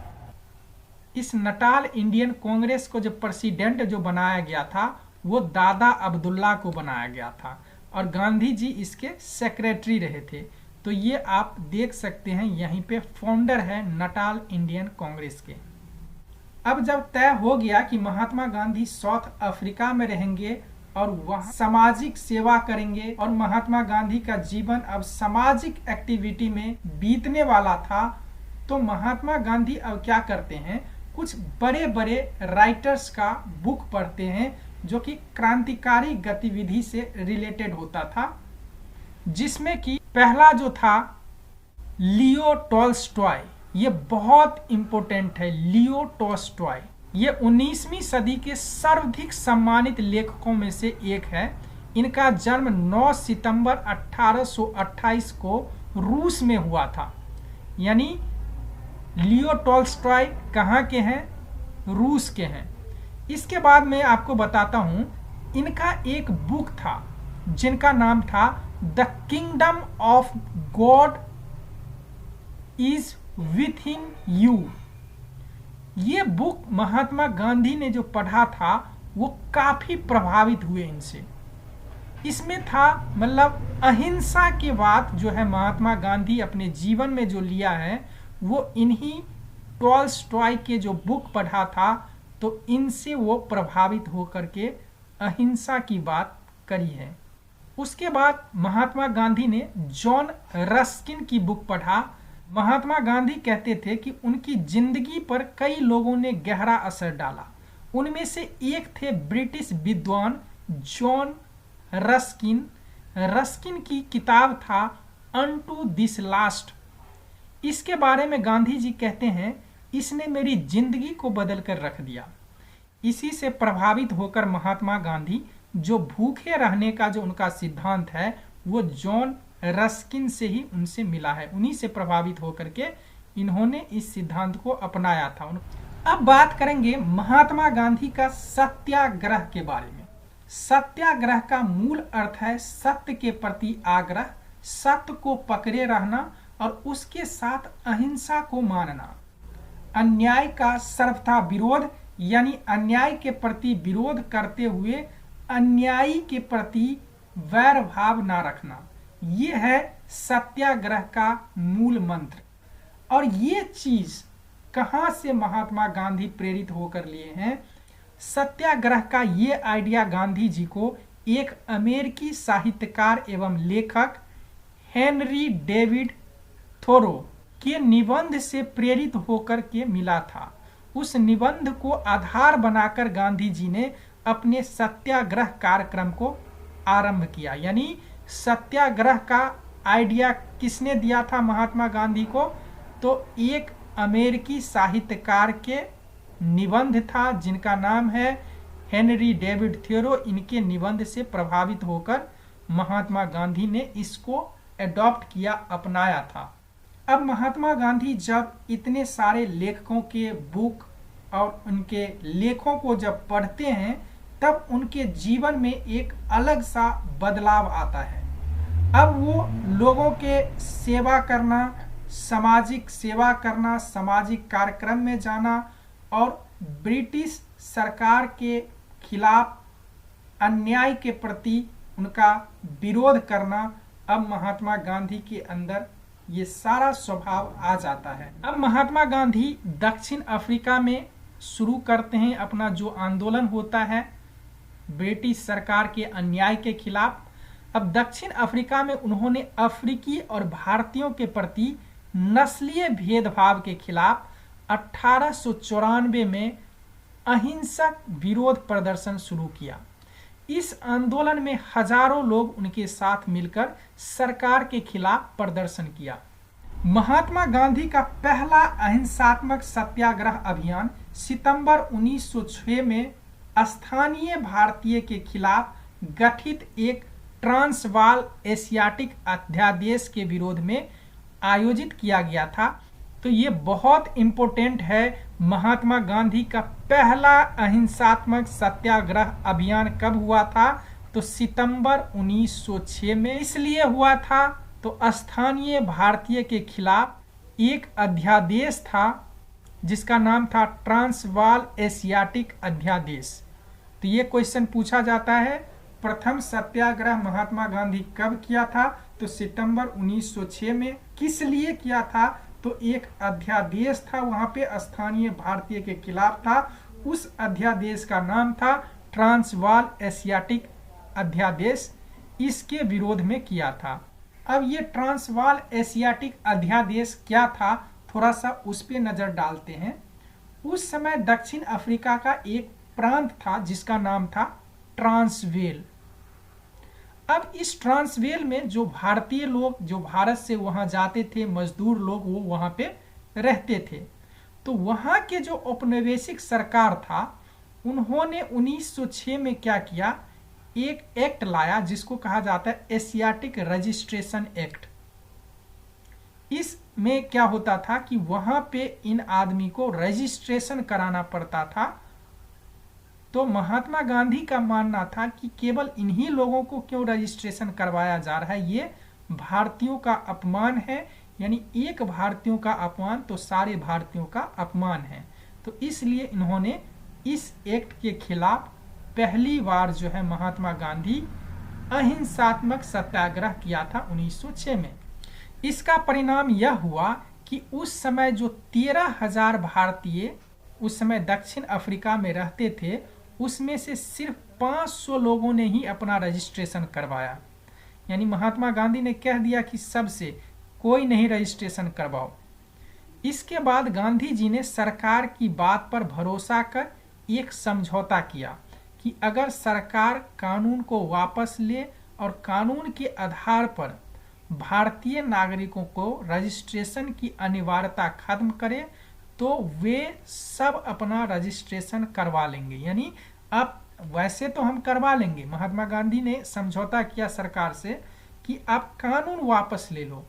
इस नटाल इंडियन कांग्रेस को जो प्रेसिडेंट जो बनाया गया था वो दादा अब्दुल्ला को बनाया गया था और गांधी जी इसके सेक्रेटरी रहे थे। तो ये आप देख सकते हैं यहीं पे फाउंडर है नटाल इंडियन कांग्रेस के। अब जब तय हो गया कि महात्मा गांधी साउथ अफ्रीका में रहेंगे और वहां सामाजिक सेवा करेंगे और महात्मा गांधी का जीवन अब सामाजिक एक्टिविटी में बीतने वाला था, तो महात्मा गांधी अब क्या करते हैं, कुछ बड़े बड़े राइटर्स का बुक पढ़ते हैं जो कि क्रांतिकारी गतिविधि से रिलेटेड होता था, जिसमें कि पहला जो था लियो टॉल्स्टॉय। ये बहुत इंपॉर्टेंट है। लियो टॉल्स्टॉय ये 19वीं सदी के सर्वाधिक सम्मानित लेखकों में से एक है। इनका जन्म 9 सितंबर 1828 को रूस में हुआ था। यानी लियो टॉल्स्टॉय कहाँ के हैं, रूस के हैं। इसके बाद मैं आपको बताता हूं, इनका एक बुक था जिनका नाम था the kingdom of God is with in you. ये बुक महात्मा गांधी ने जो पढ़ा था वो काफी प्रभावित हुए इनसे। इसमें था मतलब अहिंसा की बात जो है महात्मा गांधी अपने जीवन में जो लिया है वो इन्हीं टॉल्स्टॉय के जो बुक पढ़ा था, तो इनसे वो प्रभावित होकर के अहिंसा की बात करी है। उसके बाद महात्मा गांधी ने जॉन रस्किन की बुक पढ़ा। महात्मा गांधी कहते थे कि उनकी जिंदगी पर कई लोगों ने गहरा असर डाला। उनमें से एक थे ब्रिटिश विद्वान जॉन रस्किन। रस्किन की किताब था अनटू दिस लास्ट। इसके बारे में गांधी जी कहते हैं, इसने मेरी जिंदगी को बदल कर रख दिया। इसी से प्रभावित होकर महात्मा गांधी जो भूखे रहने का जो उनका सिद्धांत है वो जॉन रस्किन से ही उनसे मिला है। उन्हीं से प्रभावित होकर के इन्होंने इस सिद्धांत को अपनाया था। अब बात करेंगे महात्मा गांधी का सत्याग्रह के बारे में। सत्याग्रह का मूल अर्थ है सत्य के प्रति आग्रह, सत्य को पकड़े रहना और उसके साथ अहिंसा को मानना। अन्याय का सर्वथा विरोध, यानी अन्याय के प्रति विरोध करते हुए अन्यायी के प्रति वैर भाव ना रखना, ये है सत्याग्रह का मूल मंत्र। और ये चीज कहां से महात्मा गांधी प्रेरित होकर लिए हैं? सत्याग्रह का ये आइडिया गांधी जी को एक अमेरिकी साहित्यकार एवं लेखक हेनरी डेविड थोरो के निबंध से प्रेरित होकर के मिला था। उस निबंध को आधार बनाकर गांधी जी ने अपने सत्याग्रह कार्यक्रम को आरंभ किया। यानी सत्याग्रह का आइडिया किसने दिया था महात्मा गांधी को? तो एक अमेरिकी साहित्यकार के निबंध था जिनका नाम है हेनरी डेविड थोरो। इनके निबंध से प्रभावित होकर महात्मा गांधी ने इसको एडॉप्ट किया, अपनाया था। अब महात्मा गांधी जब इतने सारे लेखकों के बुक और उनके लेखों को जब पढ़ते हैं तब उनके जीवन में एक अलग सा बदलाव आता है। अब वो लोगों के सेवा करना, सामाजिक सेवा करना, सामाजिक कार्यक्रम में जाना और ब्रिटिश सरकार के खिलाफ अन्याय के प्रति उनका विरोध करना, अब महात्मा गांधी के अंदर ये सारा स्वभाव आ जाता है। अब महात्मा गांधी दक्षिण अफ्रीका में शुरू करते हैं अपना जो आंदोलन होता है ब्रिटिश सरकार के अन्याय के खिलाफ। अब दक्षिण अफ्रीका में उन्होंने अफ्रीकी और भारतीयों के प्रति नस्लीय भेदभाव के खिलाफ 1894 में अहिंसक विरोध प्रदर्शन शुरू किया। इस आंदोलन में हजारों लोग उनके साथ मिलकर सरकार के खिलाफ प्रदर्शन किया। महात्मा गांधी का पहला अहिंसात्मक सत्याग्रह अभियान सितंबर 1906 में स्थानीय भारतीय के खिलाफ गठित एक ट्रांसवाल एशियाटिक अध्यादेश के विरोध में आयोजित किया गया था। तो ये बहुत इंपॉर्टेंट है। महात्मा गांधी का पहला अहिंसात्मक सत्याग्रह अभियान कब हुआ था? तो सितंबर 1906 में। इसलिए हुआ था तो स्थानीय भारतीय के खिलाफ एक अध्यादेश था जिसका नाम था ट्रांसवाल एशियाटिक अध्यादेश। तो ये क्वेश्चन पूछा जाता है, प्रथम सत्याग्रह महात्मा गांधी कब किया था? तो सितंबर 1906 में। किस लिए किया था? तो एक अध्यादेश था वहां पे स्थानीय भारतीय के खिलाफ था। उस अध्यादेश का नाम था ट्रांसवाल एशियाटिक अध्यादेश। इसके विरोध में किया था। अब ये ट्रांसवाल एशियाटिक अध्यादेश क्या था, थोड़ा सा उस पे नजर डालते हैं। उस समय दक्षिण अफ्रीका का एक प्रांत था जिसका नाम था ट्रांसवेल। अब इस ट्रांसवेल में जो भारतीय लोग जो भारत से वहां जाते थे, मजदूर लोग, वो वहां पे रहते थे। तो वहां के जो औपनिवेशिक सरकार था, उन्होंने 1906 में क्या किया, एक एक्ट लाया जिसको कहा जाता है एशियाटिक रजिस्ट्रेशन एक्ट। इसमें क्या होता था कि वहां पे इन आदमी को रजिस्ट्रेशन कराना पड़ता था। तो महात्मा गांधी का मानना था कि केवल इन्हीं लोगों को क्यों रजिस्ट्रेशन करवाया जा रहा है, ये भारतीयों का अपमान है। यानी एक भारतीयों का अपमान तो सारे भारतीयों का अपमान है। तो इसलिए इन्होंने इस एक्ट के खिलाफ पहली बार जो है महात्मा गांधी अहिंसात्मक सत्याग्रह किया था 1906 में। इसका परिणाम यह हुआ कि उस समय जो 13,000 भारतीय उस समय दक्षिण अफ्रीका में रहते थे, उसमें से सिर्फ 500 लोगों ने ही अपना रजिस्ट्रेशन करवाया। यानी महात्मा गांधी ने कह दिया कि सबसे कोई नहीं रजिस्ट्रेशन करवाओ। इसके बाद गांधी जी ने सरकार की बात पर भरोसा कर एक समझौता किया कि अगर सरकार कानून को वापस ले और कानून के आधार पर भारतीय नागरिकों को रजिस्ट्रेशन की अनिवार्यता खत्म करे तो वे सब अपना रजिस्ट्रेशन करवा लेंगे। यानी अब वैसे तो हम करवा लेंगे, महात्मा गांधी ने समझौता किया सरकार से कि आप कानून वापस ले लो,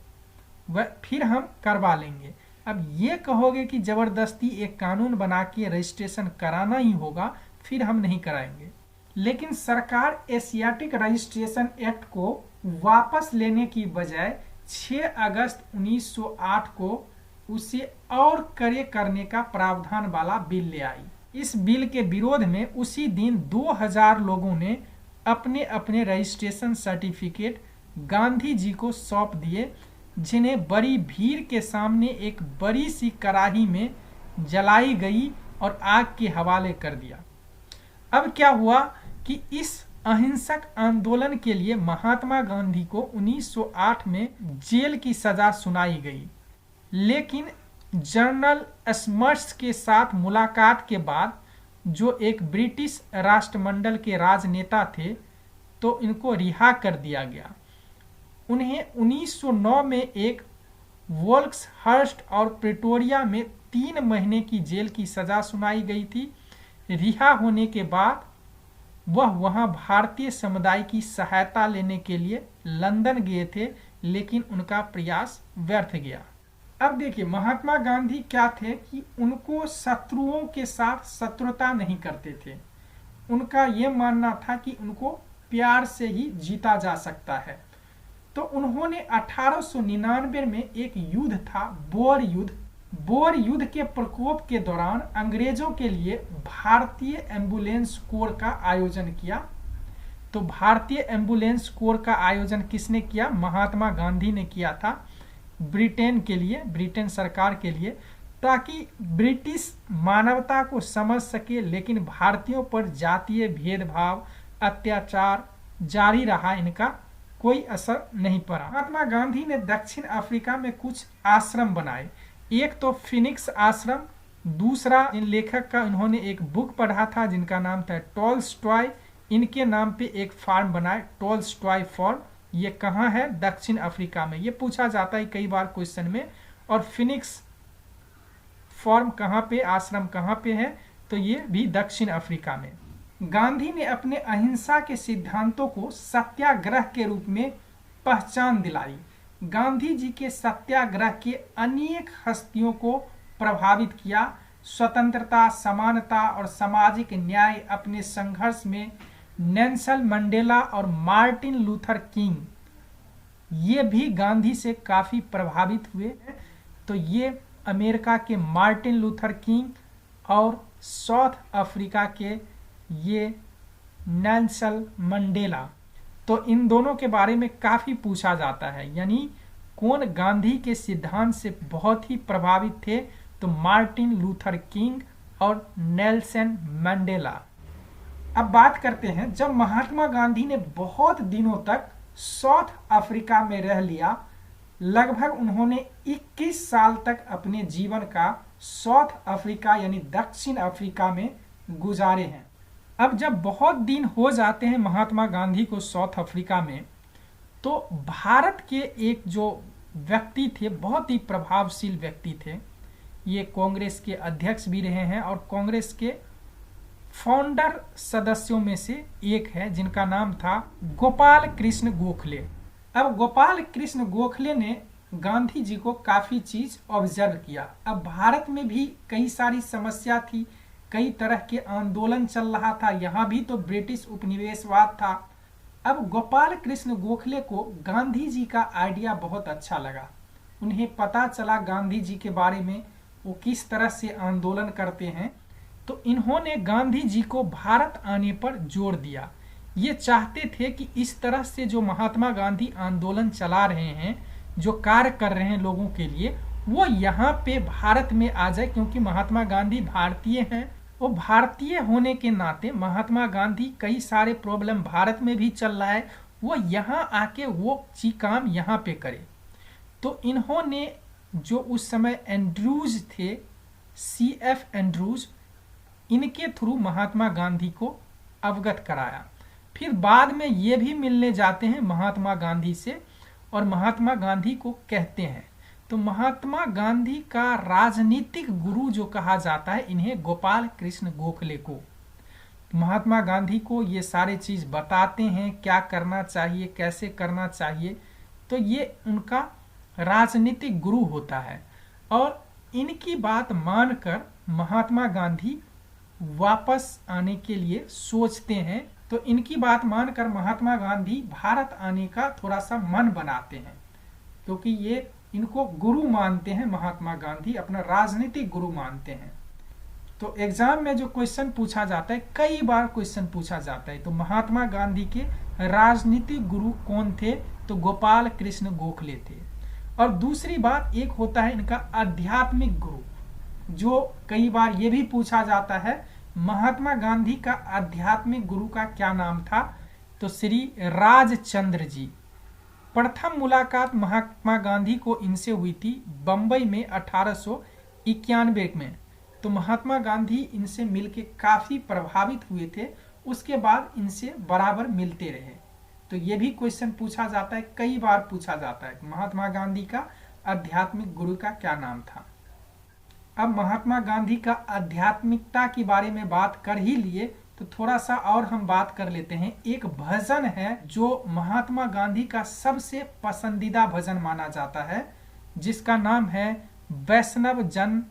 फिर हम करवा लेंगे। अब ये कहोगे कि जबरदस्ती एक कानून बना के रजिस्ट्रेशन कराना ही होगा, फिर हम नहीं कराएंगे। लेकिन सरकार एशियाटिक रजिस्ट्रेशन एक्ट को वापस लेने की बजाय 6 अगस्त 1908 को उसे और कड़े करने का प्रावधान वाला बिल ले आई। इस बिल के विरोध में उसी दिन 2000 लोगों ने अपने अपने रजिस्ट्रेशन सर्टिफिकेट गांधी जी को सौंप दिए, जिन्हें बड़ी भीड़ के सामने एक बड़ी सी कड़ाही में जलाई गई और आग के हवाले कर दिया। अब क्या हुआ कि इस अहिंसक आंदोलन के लिए महात्मा गांधी को 1908 में जेल की सजा सुनाई गई। लेकिन जनरल स्मर्ट्स के साथ मुलाकात के बाद, जो एक ब्रिटिश राष्ट्रमंडल के राजनेता थे, तो इनको रिहा कर दिया गया। उन्हें 1909 में एक वोल्क्सहर्स्ट और प्रिटोरिया में 3 महीने की जेल की सजा सुनाई गई थी। रिहा होने के बाद वह वहां भारतीय समुदाय की सहायता लेने के लिए लंदन गए थे, लेकिन उनका प्रयास व्यर्थ गया। अब देखिए महात्मा गांधी क्या थे कि उनको शत्रुओं के साथ शत्रुता नहीं करते थे। उनका यह मानना था कि उनको प्यार से ही जीता जा सकता है। तो उन्होंने 1899 में एक युद्ध था, बोर युद्ध। बोर युद्ध के प्रकोप के दौरान अंग्रेजों के लिए भारतीय एम्बुलेंस कोर का आयोजन किया। तो भारतीय एम्बुलेंस कोर का आयोजन किसने किया? महात्मा गांधी ने किया था, ब्रिटेन के लिए, ब्रिटेन सरकार के लिए, ताकि ब्रिटिश मानवता को समझ सके, लेकिन भारतीयों पर जातीय भेदभाव, अत्याचार जारी रहा, इनका कोई असर नहीं पड़ा। महात्मा गांधी ने दक्षिण अफ्रीका में कुछ आश्रम बनाए। एक तो फिनिक्स आश्रम, दूसरा इन लेखक का उन्होंने एक बुक पढ़ा था जिनका नाम था टॉल्स्टॉय। इनके नाम पे एक फार्म बनाए, टॉल्स्टॉय फार्म। ये कहाँ है? दक्षिण अफ्रीका में। ये पूछा जाता है कई बार क्वेश्चन में। और फिनिक्स फार्म कहाँ पे, आश्रम कहाँ पे है? तो ये भी दक्षिण अफ्रीका में। गांधी ने अपने अहिंसा के सिद्धांतों को सत्याग्रह के रूप में पहचान दिलाई। गांधी जी के सत्याग्रह के अनेक हस्तियों को प्रभावित किया। स्वतंत्रता, समानता और सामाजिक न्याय अपने संघर्ष में नेल्सन मंडेला और मार्टिन लूथर किंग ये भी गांधी से काफी प्रभावित हुए। तो ये अमेरिका के मार्टिन लूथर किंग और साउथ अफ्रीका के ये नेल्सन मंडेला, तो इन दोनों के बारे में काफी पूछा जाता है। यानी कौन गांधी के सिद्धांत से बहुत ही प्रभावित थे? तो मार्टिन लूथर किंग और नेल्सन मंडेला। अब बात करते हैं, जब महात्मा गांधी ने बहुत दिनों तक साउथ अफ्रीका में रह लिया, लगभग उन्होंने 21 साल तक अपने जीवन का साउथ अफ्रीका यानी दक्षिण अफ्रीका में गुजारे हैं। अब जब बहुत दिन हो जाते हैं महात्मा गांधी को साउथ अफ्रीका में, तो भारत के एक जो व्यक्ति थे, बहुत ही प्रभावशील व्यक्ति थे, ये कांग्रेस के अध्यक्ष भी रहे हैं और कांग्रेस के फाउंडर सदस्यों में से एक है जिनका नाम था गोपाल कृष्ण गोखले। अब गोपाल कृष्ण गोखले ने गांधी जी को काफी चीज ऑब्जर्व किया। अब भारत में भी कई सारी समस्या थी, कई तरह के आंदोलन चल रहा था, यहाँ भी तो ब्रिटिश उपनिवेशवाद था। अब गोपाल कृष्ण गोखले को गांधी जी का आइडिया बहुत अच्छा लगा। उन्हें पता चला गांधी जी के बारे में, वो किस तरह से आंदोलन करते हैं, तो इन्होंने गांधी जी को भारत आने पर जोर दिया। ये चाहते थे कि इस तरह से जो महात्मा गांधी आंदोलन चला रहे हैं, जो कार्य कर रहे हैं लोगों के लिए, वो यहाँ पे भारत में आ जाए, क्योंकि महात्मा गांधी भारतीय हैं। वो भारतीय होने के नाते महात्मा गांधी कई सारे प्रॉब्लम भारत में भी चल रहा है, वो यहाँ आके वो काम यहाँ पे करे। तो इन्होंने जो उस समय एंड्रूज थे, CF एंड्रूज, इनके थ्रू महात्मा गांधी को अवगत कराया। फिर बाद में ये भी मिलने जाते हैं महात्मा गांधी से और महात्मा गांधी को कहते हैं। तो महात्मा गांधी का राजनीतिक गुरु जो कहा जाता है इन्हें गोपाल कृष्ण गोखले को। महात्मा गांधी को ये सारे चीज बताते हैं, क्या करना चाहिए, कैसे करना चाहिए। तो ये उनका राजनीतिक गुरु होता है और इनकी बात मानकर महात्मा गांधी वापस आने के लिए सोचते हैं। तो इनकी बात मानकर महात्मा गांधी भारत आने का थोड़ा सा मन बनाते हैं, क्योंकि ये इनको गुरु मानते हैं। महात्मा गांधी अपना राजनीतिक गुरु मानते हैं। तो एग्जाम में जो क्वेश्चन पूछा जाता है, कई बार क्वेश्चन पूछा जाता है, तो महात्मा गांधी के राजनीतिक गुरु कौन थे? तो गोपाल कृष्ण गोखले थे। और दूसरी बात एक होता है इनका आध्यात्मिक गुरु, जो कई बार ये भी पूछा जाता है महात्मा गांधी का आध्यात्मिक गुरु का क्या नाम था? तो श्री राजचंद्र जी। प्रथम मुलाकात महात्मा गांधी को इनसे हुई थी बंबई में 1891 में। तो महात्मा गांधी इनसे मिलके काफी प्रभावित हुए थे, उसके बाद इनसे बराबर मिलते रहे। तो ये भी क्वेश्चन पूछा जाता है, कई बार पूछा जाता है महात्मा गांधी का आध्यात्मिक गुरु का क्या नाम था। अब महात्मा गांधी का आध्यात्मिकता के बारे में बात कर ही लिए, तो थोड़ा सा और हम बात कर लेते हैं। एक भजन है जो महात्मा गांधी का सबसे पसंदीदा भजन माना जाता है, जिसका नाम है वैष्णव जन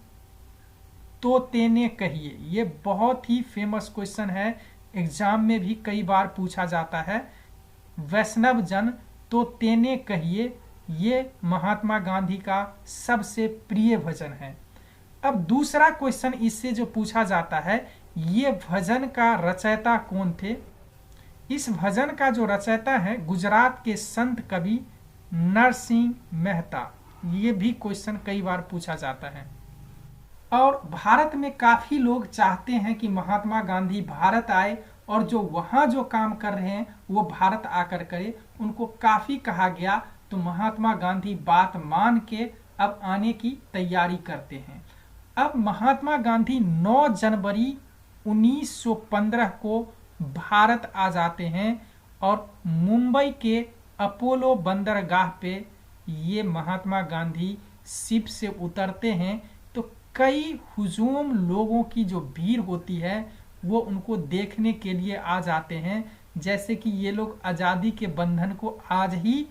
तो तेने कहिए। ये बहुत ही फेमस क्वेश्चन है, एग्जाम में भी कई बार पूछा जाता है। वैष्णव जन तो तेने कहिए, ये महात्मा गांधी का सबसे प्रिय भजन है। अब दूसरा क्वेश्चन इससे जो पूछा जाता है, ये भजन का रचयिता कौन थे? इस भजन का जो रचयिता है गुजरात के संत कवि नरसिंह मेहता। ये भी क्वेश्चन कई बार पूछा जाता है। और भारत में काफी लोग चाहते हैं कि महात्मा गांधी भारत आए और जो वहाँ जो काम कर रहे हैं वो भारत आकर करे, उनको काफ़ी कहा गया। तो महात्मा गांधी बात मान के अब आने की तैयारी करते हैं। अब महात्मा गांधी 9 जनवरी 1915 को भारत आ जाते हैं और मुंबई के अपोलो बंदरगाह पे ये महात्मा गांधी शिप से उतरते हैं। तो कई हुजूम लोगों की जो भीड़ होती है वो उनको देखने के लिए आ जाते हैं, जैसे कि ये लोग आज़ादी के बंधन को आज ही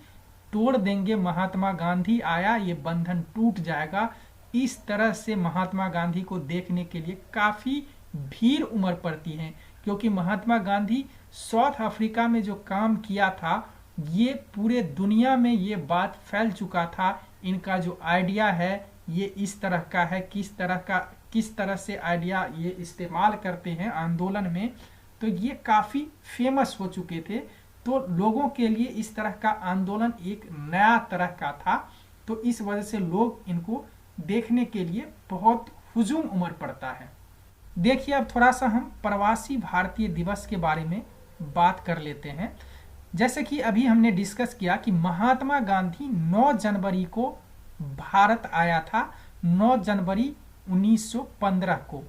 तोड़ देंगे, महात्मा गांधी आया, ये बंधन टूट जाएगा। इस तरह से महात्मा गांधी को देखने के लिए काफ़ी भीड़ उमड़ पड़ती है, क्योंकि महात्मा गांधी साउथ अफ्रीका में जो काम किया था ये पूरे दुनिया में ये बात फैल चुका था। इनका जो आइडिया है ये इस तरह का है, किस तरह से आइडिया ये इस्तेमाल करते हैं आंदोलन में, तो ये काफ़ी फेमस हो चुके थे। तो लोगों के लिए इस तरह का आंदोलन एक नया तरह का था, तो इस वजह से लोग इनको देखने के लिए बहुत हुजूम उमड़ पड़ता है। देखिए अब थोड़ा सा हम प्रवासी भारतीय दिवस के बारे में बात कर लेते हैं। जैसे कि अभी हमने डिस्कस किया कि महात्मा गांधी 9 जनवरी को भारत आया था, 9 जनवरी 1915 को।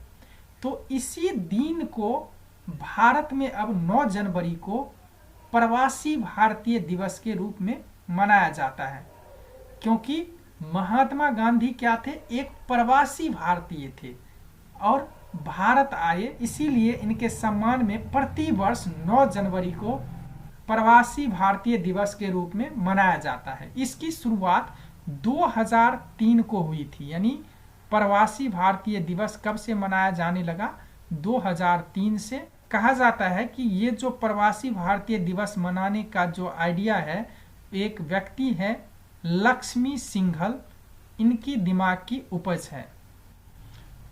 तो इसी दिन को भारत में अब 9 जनवरी को प्रवासी भारतीय दिवस के रूप में मनाया जाता है, क्योंकि महात्मा गांधी क्या थे, एक प्रवासी भारतीय थे और भारत आए, इसीलिए इनके सम्मान में प्रति वर्ष 9 जनवरी को प्रवासी भारतीय दिवस के रूप में मनाया जाता है। इसकी शुरुआत 2003 को हुई थी, यानी प्रवासी भारतीय दिवस कब से मनाया जाने लगा, 2003 से। कहा जाता है कि ये जो प्रवासी भारतीय दिवस मनाने का जो आइडिया है, एक व्यक्ति है लक्ष्मी सिंघल, इनकी दिमाग की उपज है।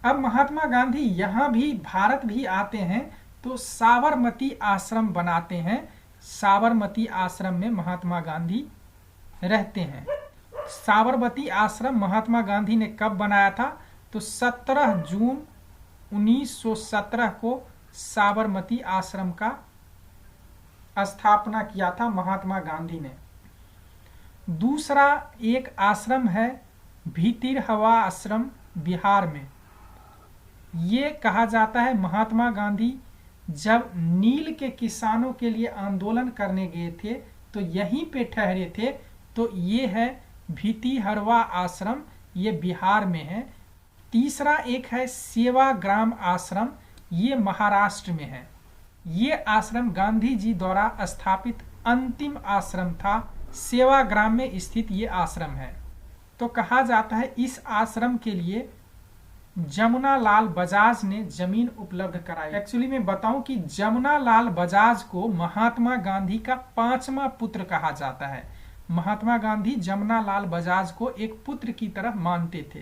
अब महात्मा गांधी यहाँ भी भारत भी आते हैं तो साबरमती आश्रम बनाते हैं। साबरमती आश्रम में महात्मा गांधी रहते हैं। साबरमती आश्रम महात्मा गांधी ने कब बनाया था, तो 17 जून 1917 को साबरमती आश्रम का स्थापना किया था महात्मा गांधी ने। दूसरा एक आश्रम है भीतिरहवा आश्रम, बिहार में। ये कहा जाता है महात्मा गांधी जब नील के किसानों के लिए आंदोलन करने गए थे तो यहीं पे ठहरे थे। तो ये है भीतिरहवा आश्रम, ये बिहार में है। तीसरा एक है सेवाग्राम आश्रम, ये महाराष्ट्र में है। ये आश्रम गांधी जी द्वारा स्थापित अंतिम आश्रम था। सेवाग्राम में स्थित ये आश्रम है। तो कहा जाता है इस आश्रम के लिए जमुना लाल बजाज ने जमीन उपलब्ध कराई। एक्चुअली मैं बताऊं कि जमुना लाल बजाज को महात्मा गांधी का 5वां पुत्र कहा जाता है। महात्मा गांधी जमुना लाल बजाज को एक पुत्र की तरह मानते थे।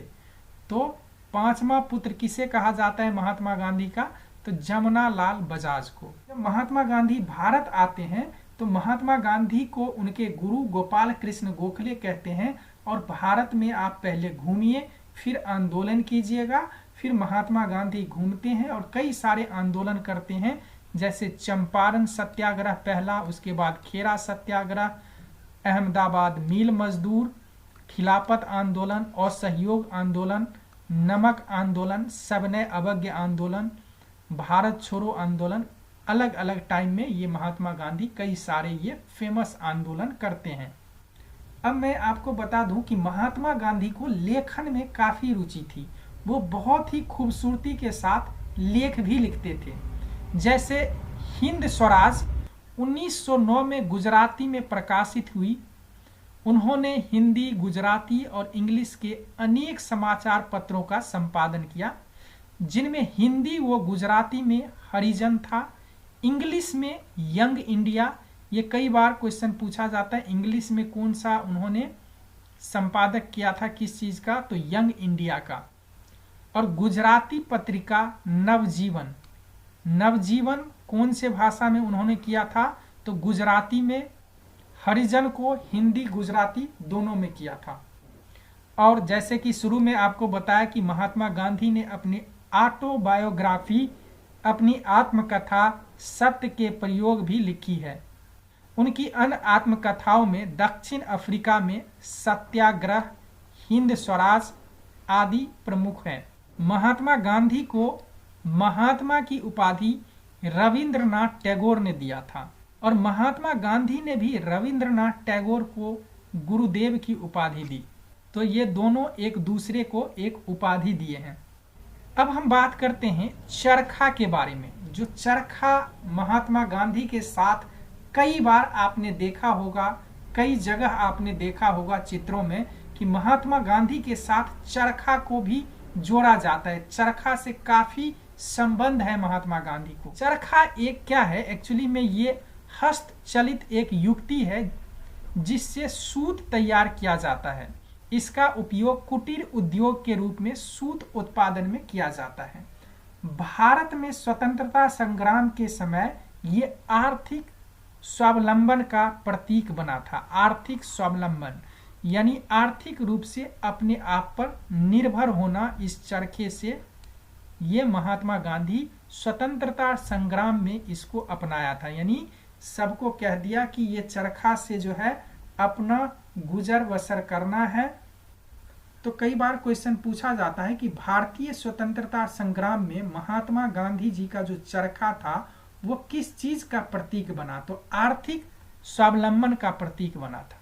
तो 5वां पुत्र किसे कहा जाता है महात्मा गांधी का, तो जमुना लाल बजाज को। जब महात्मा गांधी भारत आते हैं तो महात्मा गांधी को उनके गुरु गोपाल कृष्ण गोखले कहते हैं और भारत में आप पहले घूमिए, फिर आंदोलन कीजिएगा। फिर महात्मा गांधी घूमते हैं और कई सारे आंदोलन करते हैं, जैसे चंपारण सत्याग्रह पहला, उसके बाद खेरा सत्याग्रह, अहमदाबाद मिल मजदूर, खिलाफत आंदोलन, असहयोग आंदोलन, नमक आंदोलन, सबने अवज्ञा आंदोलन, भारत छोड़ो आंदोलन। अलग अलग टाइम में ये महात्मा गांधी कई सारे ये फेमस आंदोलन करते हैं। अब मैं आपको बता दूं कि महात्मा गांधी को लेखन में काफ़ी रुचि थी। वो बहुत ही खूबसूरती के साथ लेख भी लिखते थे। जैसे हिंद स्वराज 1909 में गुजराती में प्रकाशित हुई। उन्होंने हिंदी, गुजराती और इंग्लिश के अनेक समाचार पत्रों का संपादन किया, जिनमें हिंदी व गुजराती में हरिजन था, इंग्लिश में यंग इंडिया। ये कई बार क्वेश्चन पूछा जाता है, इंग्लिश में कौन सा उन्होंने संपादक किया था, किस चीज़ का, तो यंग इंडिया का। और गुजराती पत्रिका नवजीवन। नवजीवन कौन से भाषा में उन्होंने किया था, तो गुजराती में। हरिजन को हिंदी गुजराती दोनों में किया था। और जैसे कि शुरू में आपको बताया कि महात्मा गांधी ने अपनी ऑटोबायोग्राफी अपनी आत्मकथा सत्य के प्रयोग भी लिखी है। उनकी अन्य आत्मकथाओं में दक्षिण अफ्रीका में सत्याग्रह, हिंद स्वराज आदि प्रमुख हैं। महात्मा गांधी को महात्मा की उपाधि रविंद्रनाथ टैगोर ने दिया था और महात्मा गांधी ने भी रविंद्रनाथ टैगोर को गुरुदेव की उपाधि दी। तो ये दोनों एक दूसरे को एक उपाधि दिए हैं। अब हम बात करते हैं चरखा के बारे में। जो चरखा महात्मा गांधी के साथ कई बार आपने देखा होगा, कई जगह आपने देखा होगा चित्रों में कि महात्मा गांधी के साथ चरखा को भी जोड़ा जाता है। चरखा से काफी संबंध है महात्मा गांधी को। चरखा एक क्या है, एक्चुअली में ये हस्तचलित एक युक्ति है जिससे सूत तैयार किया जाता है। इसका उपयोग कुटीर उद्योग के रूप में सूत उत्पादन में किया जाता है। भारत में स्वतंत्रता संग्राम के समय ये आर्थिक स्वावलंबन का प्रतीक बना था। आर्थिक स्वावलंबन यानी आर्थिक रूप से अपने आप पर निर्भर होना। इस चरखे से ये महात्मा गांधी स्वतंत्रता संग्राम में इसको अपनाया था, यानी सबको कह दिया कि ये चरखा से जो है अपना गुजर बसर करना है। तो कई बार क्वेश्चन पूछा जाता है कि भारतीय स्वतंत्रता संग्राम में महात्मा गांधी जी का जो चरखा था वो किस चीज का प्रतीक बना, तो आर्थिक स्वावलंबन का प्रतीक बना था।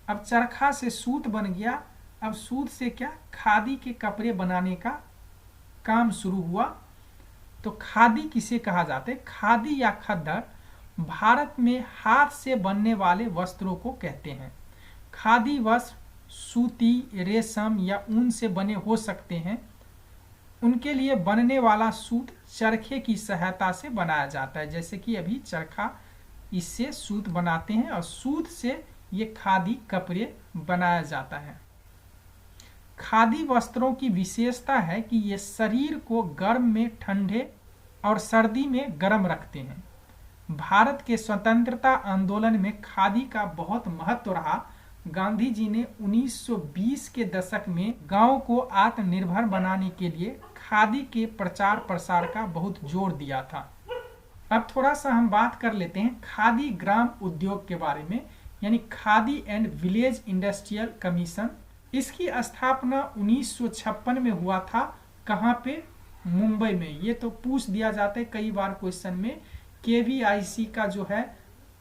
अब चरखा से सूत बन गया, अब सूत से क्या खादी के कपड़े बनाने का काम शुरू हुआ। तो खादी किसे कहा जाता है? खादी या खद्दर भारत में हाथ से बनने वाले वस्त्रों को कहते हैं। खादी वस्त्र सूती, रेशम या ऊन से बने हो सकते हैं। उनके लिए बनने वाला सूत चरखे की सहायता से बनाया जाता है, जैसे कि अभी चरखा, इससे सूत बनाते हैं और सूत से ये खादी कपड़े बनाया जाता है। खादी वस्त्रों की विशेषता है कि ये शरीर को गर्म में ठंडे और सर्दी में गर्म रखते हैं। भारत के स्वतंत्रता आंदोलन में खादी का बहुत महत्व रहा। गांधी जी ने 1920 के दशक में गांव को आत्मनिर्भर बनाने के लिए खादी के प्रचार प्रसार का बहुत जोर दिया था। अब थोड़ा सा हम बात कर लेते हैं खादी ग्राम उद्योग के बारे में, यानी khadi and village industrial commission. इसकी स्थापना 1956 में हुआ था। कहाँ पे? मुंबई में। ये तो पूछ दिया जाता है कई बार क्वेश्चन में, केवीआईसी का जो है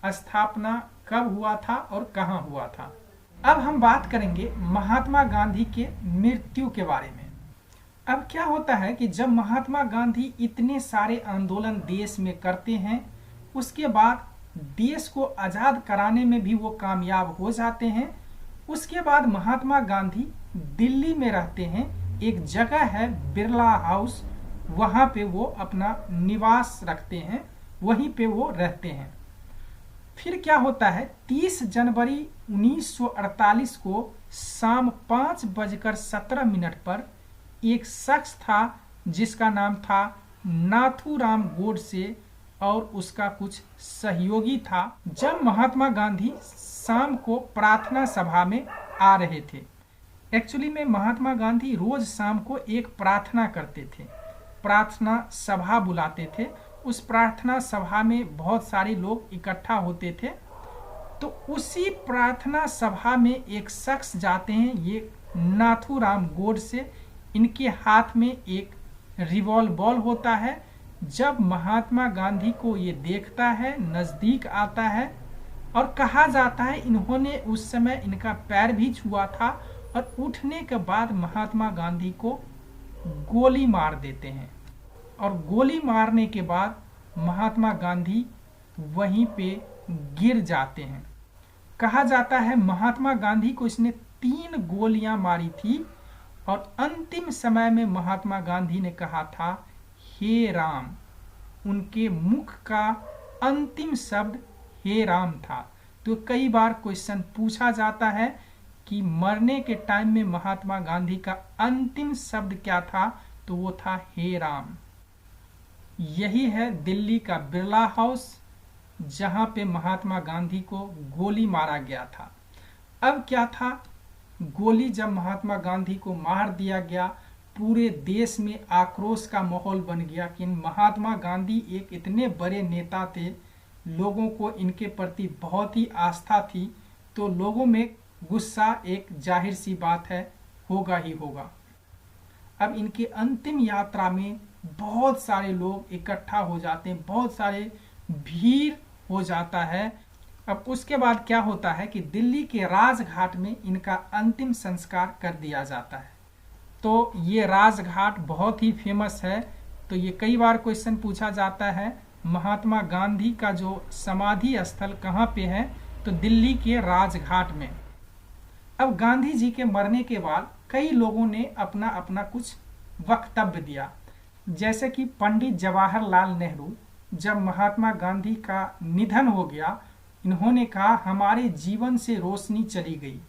स्थापना कब हुआ था और कहाँ हुआ था। अब हम बात करेंगे महात्मा गांधी के मृत्यु के बारे में। अब क्या होता है कि जब महात्मा गांधी इतने सारे आंदोलन देश में करते हैं, उसके बाद देश को आजाद कराने में भी वो कामयाब हो जाते हैं। उसके बाद महात्मा गांधी दिल्ली में रहते हैं। एक जगह है बिरला हाउस, वहां पे वो अपना निवास रखते हैं, वहीं पे वो रहते हैं। फिर क्या होता है, 30 जनवरी 1948 को शाम 5:17 पर एक शख्स था जिसका नाम था नाथूराम गोडसे और उसका कुछ सहयोगी था। जब महात्मा गांधी शाम को प्रार्थना सभा में आ रहे थे, एक्चुअली में महात्मा गांधी रोज शाम को एक प्रार्थना करते थे, प्रार्थना सभा बुलाते थे। उस प्रार्थना सभा में बहुत सारे लोग इकट्ठा होते थे। तो उसी प्रार्थना सभा में एक शख्स जाते हैं, ये नाथूराम गोडसे। इनके हाथ में एक रिवॉल्वर होता है। जब महात्मा गांधी को ये देखता है, नजदीक आता है और कहा जाता है इन्होंने उस समय इनका पैर भी छुआ था और उठने के बाद महात्मा गांधी को गोली मार देते हैं और गोली मारने के बाद महात्मा गांधी वहीं पे गिर जाते हैं। कहा जाता है महात्मा गांधी को इसने 3 गोलियां मारी थी और अंतिम समय में महात्मा गांधी ने कहा था हे राम। उनके मुख का अंतिम शब्द हे राम था। तो कई बार क्वेश्चन पूछा जाता है कि मरने के टाइम में महात्मा गांधी का अंतिम शब्द क्या था, तो वो था हे राम। यही है दिल्ली का बिरला हाउस जहां पे महात्मा गांधी को गोली मारा गया था। अब क्या था, गोली जब महात्मा गांधी को मार दिया गया, पूरे देश में आक्रोश का माहौल बन गया कि महात्मा गांधी एक इतने बड़े नेता थे, लोगों को इनके प्रति बहुत ही आस्था थी, तो लोगों में गुस्सा एक जाहिर सी बात है, होगा ही होगा। अब इनके अंतिम यात्रा में बहुत सारे लोग इकट्ठा हो जाते हैं, बहुत सारे भीड़ हो जाता है। अब उसके बाद क्या होता है कि दिल्ली के राजघाट में इनका अंतिम संस्कार कर दिया जाता है। तो ये राजघाट बहुत ही फेमस है। तो ये कई बार क्वेश्चन पूछा जाता है, महात्मा गांधी का जो समाधि स्थल कहाँ पे है, तो दिल्ली के राजघाट में। अब गांधी जी के मरने के बाद कई लोगों ने अपना अपना कुछ वक्तव्य दिया, जैसे कि पंडित जवाहरलाल नेहरू, जब महात्मा गांधी का निधन हो गया, इन्होंने कहा हमारे जीवन से रोशनी चली गई।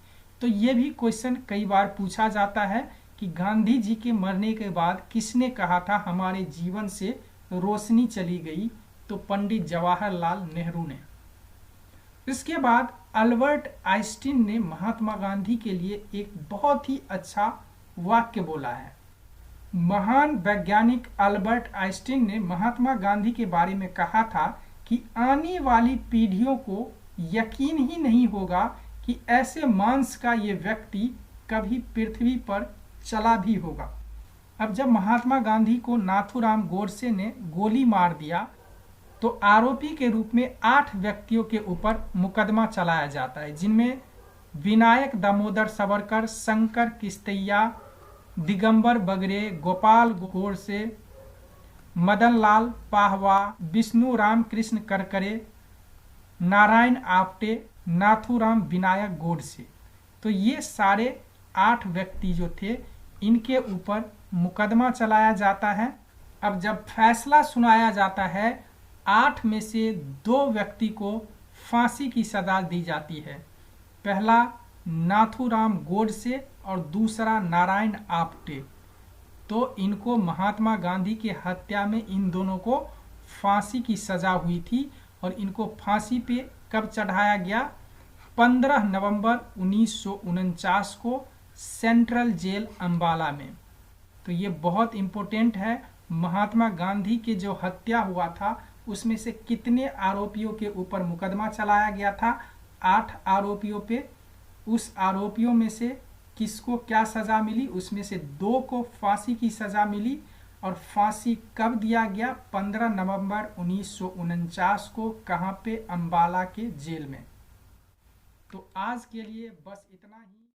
तो ये भी क्वेश्चन कई बार पूछा जाता है कि गांधी जी के मरने के बाद किसने कहा था हमारे जीवन से रोशनी चली गई, तो पंडित जवाहरलाल नेहरू ने। इसके बाद अल्बर्ट आइंस्टीन ने महात्मा गांधी के लिए एक बहुत ही अच्छा वाक्य बोला है। महान वैज्ञानिक अल्बर्ट आइंस्टीन ने महात्मा गांधी के बारे में कहा था कि आने वाली पीढ़ियों को यकीन ही नहीं होगा कि ऐसे मांस का ये व्यक्ति कभी पृथ्वी पर चला भी होगा। अब जब महात्मा गांधी को नाथूराम गोडसे ने गोली मार दिया, तो आरोपी के रूप में 8 व्यक्तियों के ऊपर मुकदमा चलाया जाता है, जिनमें विनायक दामोदर सावरकर, शंकर किस्तैया, दिगंबर बगरे, गोपाल गोडसे, मदन लाल पाहवा, विष्णु राम कृष्ण करकरे, नारायण आप्टे, नाथूराम विनायक गोडसे। तो ये सारे 8 व्यक्ति जो थे, इनके ऊपर मुकदमा चलाया जाता है। अब जब फैसला सुनाया जाता है, 8 में से 2 व्यक्ति को फांसी की सजा दी जाती है। पहला नाथूराम गोडसे और दूसरा नारायण आप्टे। तो इनको महात्मा गांधी की हत्या में इन दोनों को फांसी की सजा हुई थी, और इनको फांसी पे कब चढ़ाया गया? 15 नवंबर 1949 को सेंट्रल जेल अंबाला में। तो ये बहुत इम्पोर्टेंट है, महात्मा गांधी की जो हत्या हुआ था उसमें से कितने आरोपियों के ऊपर मुकदमा चलाया गया था? 8 आरोपियों पे। उस आरोपियों में से किसको क्या सजा मिली? उसमें से 2 को फांसी की सजा मिली। और फांसी कब दिया गया? 15 नवंबर 1949 को। कहाँ पे? अंबाला के जेल में। तो आज के लिए बस इतना ही।